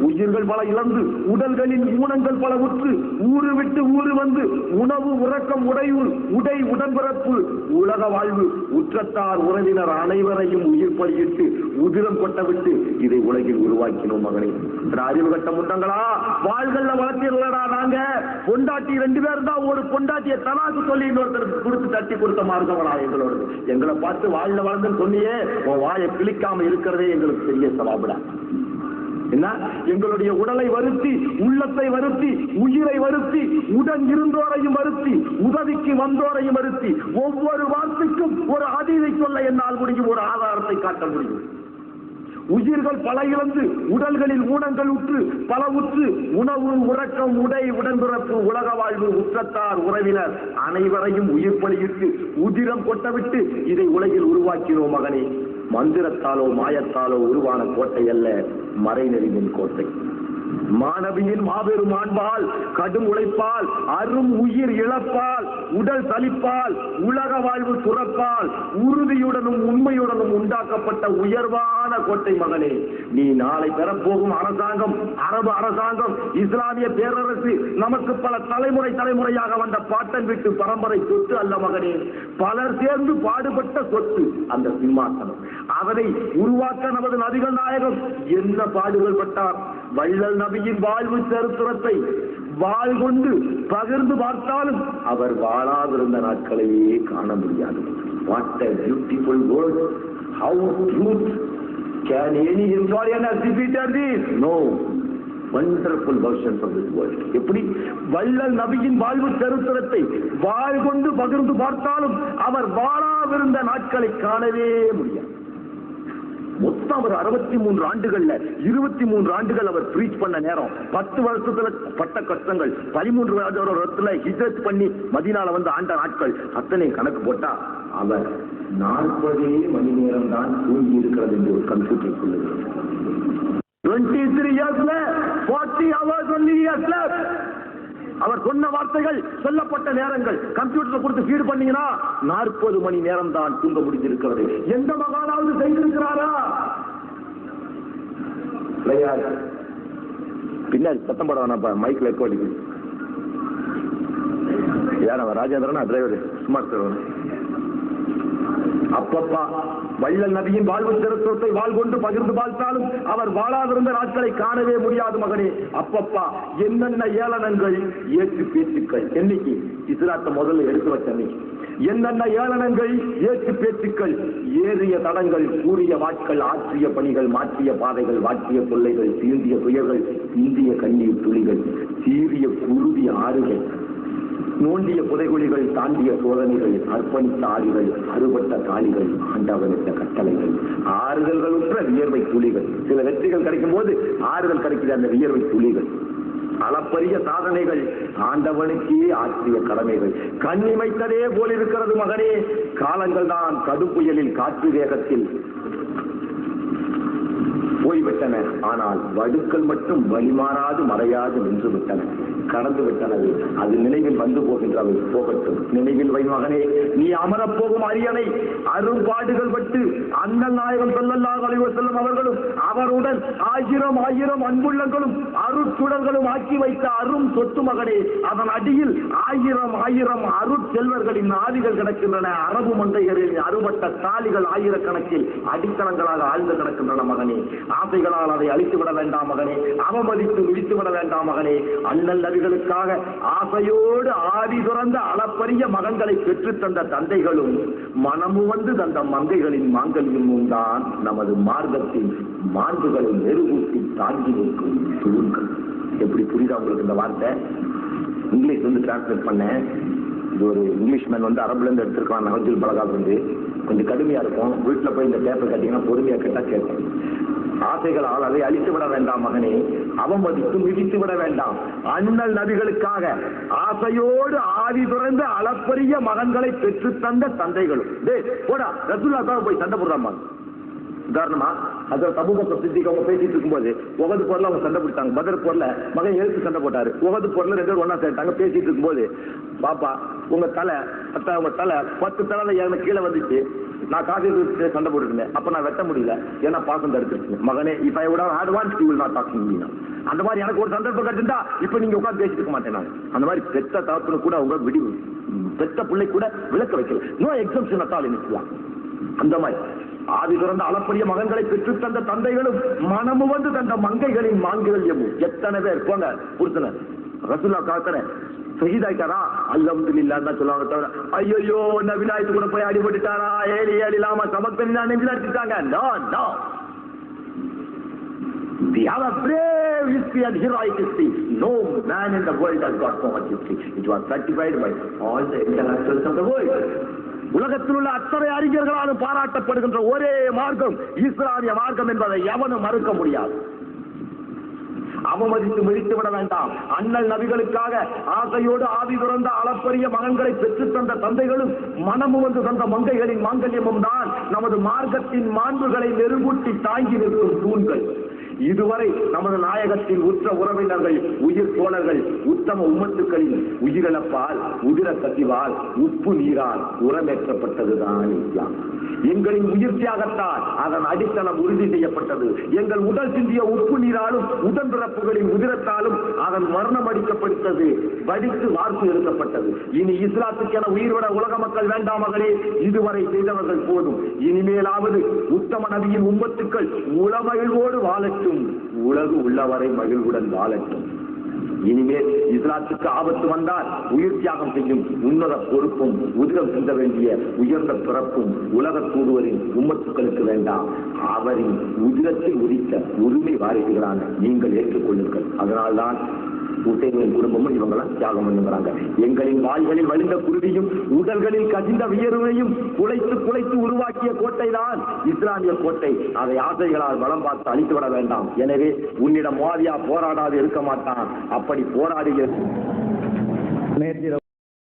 உயிர்கள் பல இழந்து, உடல்களின் ஊனங்கள் பல உற்று, ஊரு விட்டு ஊரு வந்து, உணவு உறக்கம் உடை உடன்பிறப்பு உலக வாழ்வு உற்றத்தார் உறவினர் அனைவரையும் உயிர் பலியிட்டு உதிரம் கொட்டவிட்டு இதை உலகில் உருவாக்கினோம் மகனே. அறிவு கட்ட முட்டங்களா, வாழ்கள்ல வளர்த்தீர்களா? நாங்க பொண்டாட்டி 2 பேர் தான், ஒரு பொண்டாட்டியை தலாக்கு சொல்லி இன்னொருத்தருக்கு கொடுத்து தட்டி கொடுத்த மார்க்கவனா எங்களோட. எங்களை பார்த்து வாழ்ல வளர்ந்துன்னு சொன்னியே, உன் வாயை கிளிக்காம இருக்கிறதே எங்களுக்கு பெரிய சவாபுடா. என்ன, எங்களுடைய உடலை வருத்தி, உள்ளத்தை வருத்தி, உயிரை வருத்தி, உடன் இருந்தோரையும் வருத்தி, உதவிக்கு வந்தோரையும் வருத்தி, ஒவ்வொரு வார்த்தைக்கும் ஒரு அதீதை சொல்ல என்னால் முடியும், ஒரு ஆதாரத்தை காட்ட முடியும். உயிர்கள் பல இழந்து, உடல்களில் ஊனங்கள் உற்று பல உற்று, உணவு உறக்கம் உடை உடன்பிறப்பு உலக வாழ்வு உற்றத்தார் உறவினர் அனைவரையும் உயிர் பலியிட்டு உதிரம் கொட்டவிட்டு இதை உலகில் உருவாக்கினோம் மகனே. மந்திரத்தாலோ மாயத்தாலோ உருவான கோட்டை அல்ல, மறைநெறியின் கோட்டை. மாணவியின் மாபெரும் ஆண்பால், கடும் உழைப்பால், அரும் உயிர் இழப்பால், உடல் சலிப்பால், உலக வாழ்வு துறப்பால், உறுதியுடனும் உண்மையுடனும் உண்டாக்கப்பட்ட உயர்வான கோட்டை மகனே. நீ நாளை பெறப்போகும் அரசாங்கம், அரபு அரசாங்கம், இஸ்லாமிய பேரரசு நமக்கு பல தலைமுறையாக வந்த பாட்டன் வீட்டு பரம்பரை சொத்து அல்ல மகனே. பலர் சேர்ந்து பாடுபட்ட சொத்து அந்த சிம்மாசனம். அதனை உருவாக்க நமது நபிகள் நாயகம் என்ன பாடுகள் பட்டார். வள்ளல் நபியின் வாழ்வு சரித்திரத்தை வாழ் கொண்டு பகிர்ந்து பார்த்தாலும் அவர் வாழாதிருந்த நாட்களையே காண முடியாது. What a beautiful word! How truth can any historian has defeated this? No. wonderful versions of this world. எப்படி வள்ளல் நபியின் வாழ்வு சரித்திரத்தை வாழ்கொண்டு பகிர்ந்து பார்த்தாலும் அவர் வாழாவிருந்த நாட்களை காணவே முடியாது. மொத்தம் அவர் 63 ஆண்டுகள்ல 23 ஆண்டுகள் அவர் ப்ரீச் பண்ண நேரம், 10 வருஷத்துல பட்ட கஷ்டங்கள், 13 வருடத்துல ஹிஜ்ரத் பண்ணி மதீனால வந்து ஆண்ட நாட்கள் அத்தனை கணக்கு போட்டா அவர் 40 மணி நேரம் தான் தூங்கி இருக்கிறது என்று ஒரு கம்ப்யூட்டர் சொல்லுகிறது. 23 yearsல 40 hours only he has slept. அவர் சொன்ன வார்த்தைகள் சொல்லப்பட்ட நேரங்கள் கம்ப்யூட்டர் கொடுத்து ஃபீட் பண்ணீங்கன்னா 40 மணி நேரம் தான் தூங்க முடிந்திருக்கிறது. எந்த மகானாவது செய்திருக்கிறாரா? பின்னாடி சத்தம் படம் மைக்ல எக்கோ அடிக்குது. யார் அவர்? ராஜேந்திரனா டிரைவர்? Smart driver. அப்பப்பா வள்ளல் நபியின் வாழ்வு சரித்திரத்தை வாழ்கொண்டு பகிர்ந்து பார்த்தாலும் அவர் வாழாதிருந்த நாட்களை காணவே முடியாது மகனே. அப்பப்பா என்னென்ன ஏளனங்கள், ஏற்று பேச்சுக்கள், என்னைக்கு இஸ்லாத்தை முதல்ல எடுத்து வச்ச அன்னைக்கு என்னென்ன ஏளனங்கள், ஏற்று பேச்சுக்கள், ஏறிய தடங்கள், கூறிய வாட்கள், ஆற்றிய பணிகள், மாற்றிய பாதைகள், வாற்றிய தொல்லைகள், சீண்டிய துயர்கள், இந்திய கண்ணீர் துளிகள், சீரிய குருவிய ஆறுகள், நோண்டிய புதைகுழிகள், தாண்டிய சோதனைகள், அர்ப்பணித்த ஆடிகள், அறுபட்ட காளிகள், ஆண்டவனிட்ட கட்டளைகள், ஆறுதல்களுற்ற வியர்வை துளிகள். சில வெற்றிகள் கிடைக்கும் போது ஆறுதல் கிடைக்கிற அந்த வியர்வை துளிகள், அளப்பரிய சாதனைகள், ஆண்டவனுக்கே ஆற்றிய கடமைகள், கண்ணிமைத்ததே போல் இருக்கிறது மகனே. காலங்கள் தான் கடும் புயலில் காற்று வேகத்தில் போய்விட்டன. ஆனால் வடுக்கள் மட்டும் வழிமாறாது மறையாது நின்று விட்டன, கடந்து விட்டனது. அது நினைவில் வந்து போகின்றது. போகட்டும், நினைவில் வை மகனே. நீ அமரப்போகும் அரியணை அரும்பாடுகள் பட்டு அண்ணல் நாயகம் ஸல்லல்லாஹு அலைஹி வஸல்லம் அவர்களும் அவருடன் 1000 அன்புள்ளங்களும் அருட்சுடர்களும் ஆக்கி வைத்த அரும் சொத்து மகனே. அதன் அடியில் 1000 அருட்செல்வர்களின் ஆதிகள் கிடக்கின்றன. அரபு மந்தைகளில் அறுபட்ட தாலிகள் ஆயிரக்கணக்கில் அடித்தளங்களாக ஆழ்ந்து கிடக்கின்றன மகனே. ஆசைகளால் அதை அழித்து விட வேண்டாம் மகனே. அவமதித்து விழித்து விட வேண்டாம் மகனே. அண்ணல் நபிகளுக்காக ஆசையோடு ஆதி துறந்த அளப்பரிய மகன்களை பெற்று தந்த தந்தைகளும் மனமு வந்து தந்த மங்கைகளின் மாங்கல்யமும் தான் நமது மார்க்கத்தின் மாண்புகளை நெருகூட்டி தாங்கி நிற்கும் தூண்கள். எப்படி புரியுதா உங்களுக்கு இந்த வார்த்தை? இங்கிலீஷ் வந்து டிரான்ஸ்லேட் பண்ணேன். இது ஒரு இங்கிலீஷ் மேன் வந்து அரபுல இருந்து எடுத்திருக்கான். நவஜுல் பலகா வந்து கொஞ்சம் கடுமையா இருக்கும். வீட்டுல போய் இந்த பேப்பர் கட்டிங்கன்னா பொறுமையா கேட்டா கேட்கும். ஆசைகளால் அதை அழித்து விட வேண்டாம் மகனே. அவமதித்து மிதித்து விட வேண்டாம். அண்ணல் நபிகளுக்காக ஆசையோடு ஆதி துறந்த அளப்பரிய மகன்களை பெற்று தந்த தந்தைகளும் போடா ரசூலுல்லாஹ் போய் சண்டை போடுறாமா. உதாரணமா அதில் அபூபக்கர் சித்திக் அவங்க பேசிட்டு இருக்கும்போது உகது போர்ல அவங்க சண்டை போட்டாங்க. பத்ர் போர்ல மகன் எழுத்து சண்டை போட்டாரு. உகது போர்ல 2 பேரும் ஒன்னா சேர்த்தாங்க. பேசிட்டு இருக்கும்போது பாப்பா உங்க தலை 10 தலை எனக்கு கீழே வந்துச்சு. நான் காஃபி சண்டை போட்டுருந்தேன். அப்ப நான் வெட்ட முடியல, ஏன்னா பாசம் தடுத்துருச்சு. மகனே இப்ப I would have hate once you will not talk to me now. அந்த மாதிரி எனக்கு ஒரு சந்தர்ப்பம் கிடைச்சிருந்தா இப்ப நீங்க உட்கார்ந்து பேசிட்டு இருக்க மாட்டேன். நான் அந்த மாதிரி பெத்த தாப்புன்னு கூட அவங்க பெத்த பிள்ளை கூட விளக்க வைக்கல. நோ எக்ஸம்ஷன் அத்தால் இஸ்லாம். அந்த மாதிரி ஆதி பிறந்த அளப்பரிய மகன்களை பெற்று தந்த தந்தைகளும் மனமு வந்து தந்த மங்கைகளின் மாங்கல்யமும். எத்தனை பேர் போங்க புருஷன ரசூலுல்லாஹ் காத்தன ஷஹீதாயிட்டாரா அல்ஹம்துலில்லாஹ் தான் சொல்லுவாங்க. தவிர ஐயோ நபிலாயிட்டு கூட போய் அடிபட்டுட்டாரா, ஏழி இல்லாம சமக்கன் நெஞ்சில் அடிச்சுட்டாங்க. No no, they have a brave history and heroic history. No man in the world has got so much history. It was certified by all the intellectuals of the world. உலகத்தில் உள்ள அத்தனை அறிஞர்களாலும் பாராட்டப்படுகின்ற ஒரே மார்க்கம் இஸ்லாமிய மார்க்கம் என்பதை எவனும் மறுக்க முடியாது. அவமதித்து மிதித்து விட வேண்டாம். அண்ணல் நபிகளுக்காக ஆசையோடு ஆதி துறந்த அளப்பரிய மகன்களை பெற்று தந்த தந்தைகளும் மனமு வந்து தந்த மங்கைகளின் மாங்கல்யமும் தான் நமது மார்க்கத்தின் மாண்புகளை நெருங்கூட்டி தாங்கி நிற்கும் தூண்கள். இதுவரை நமது நாயகத்தின் உற்ற உறவினர்கள், உயிர் தோழர்கள், உத்தம உம்மத்துக்களின் உயிரிழப்பால், உதிர கசிவால், உப்பு நீரால் உரமேற்றப்பட்டதுதான் இஸ்லாம். எங்களின் உயிர் தியாகத்தால் அதன் அடித்தளம் உறுதி செய்யப்பட்டது. எங்கள் உடல் சிந்திய உப்பு நீராலும் உடன்பிறப்புகளின் உதிரத்தாலும் அதன் மரணம் அடிக்கப்பட்டது, வடித்து வார்த்து எடுக்கப்பட்டது. இனி இஸ்லாத்துக்கென உயிர்விட உலக மக்கள் வேண்டாம் மகளே. இதுவரை செய்தவர்கள் போதும். இனிமேலாவது உத்தம நபியின் உம்மத்துக்கள் உளமகிழ்வோடு வாழட்டும். உலகு உள்ளவரை மகிழ்வுடன் வாழட்டும். இனிமேல் இஸ்லாத்துக்கு ஆபத்து வந்தால் உயிர் தியாகம் செய்யும் உன்னத பொறுப்பும் உதிரம் சிந்த வேண்டிய உயர்ந்த பிறப்பும் உலக தூதுவரின் உம்மத்துக்களுக்கு வேண்டாம். அவரின் உதிரத்தை உரித்த உரிமை வாரிசுகளான நீங்கள் ஏற்றுக்கொள்ளுங்கள். அதனால்தான் உசேனின் குடும்பமும் இவங்களாம் தியாகம் பண்ணுங்கிறாங்க. எங்களின் வாய்களில் வழிந்த குருதியும் உடல்களில் கசிந்த வியர்வையும் குலைத்து உருவாக்கிய கோட்டை தான் இஸ்லாமிய கோட்டை. அதை ஆசைகளால் பலம் பார்த்து அழித்துவிட வேண்டாம். எனவே உன்னிடம் மோதியா போராடாது இருக்க மாட்டான். அப்படி போராடிய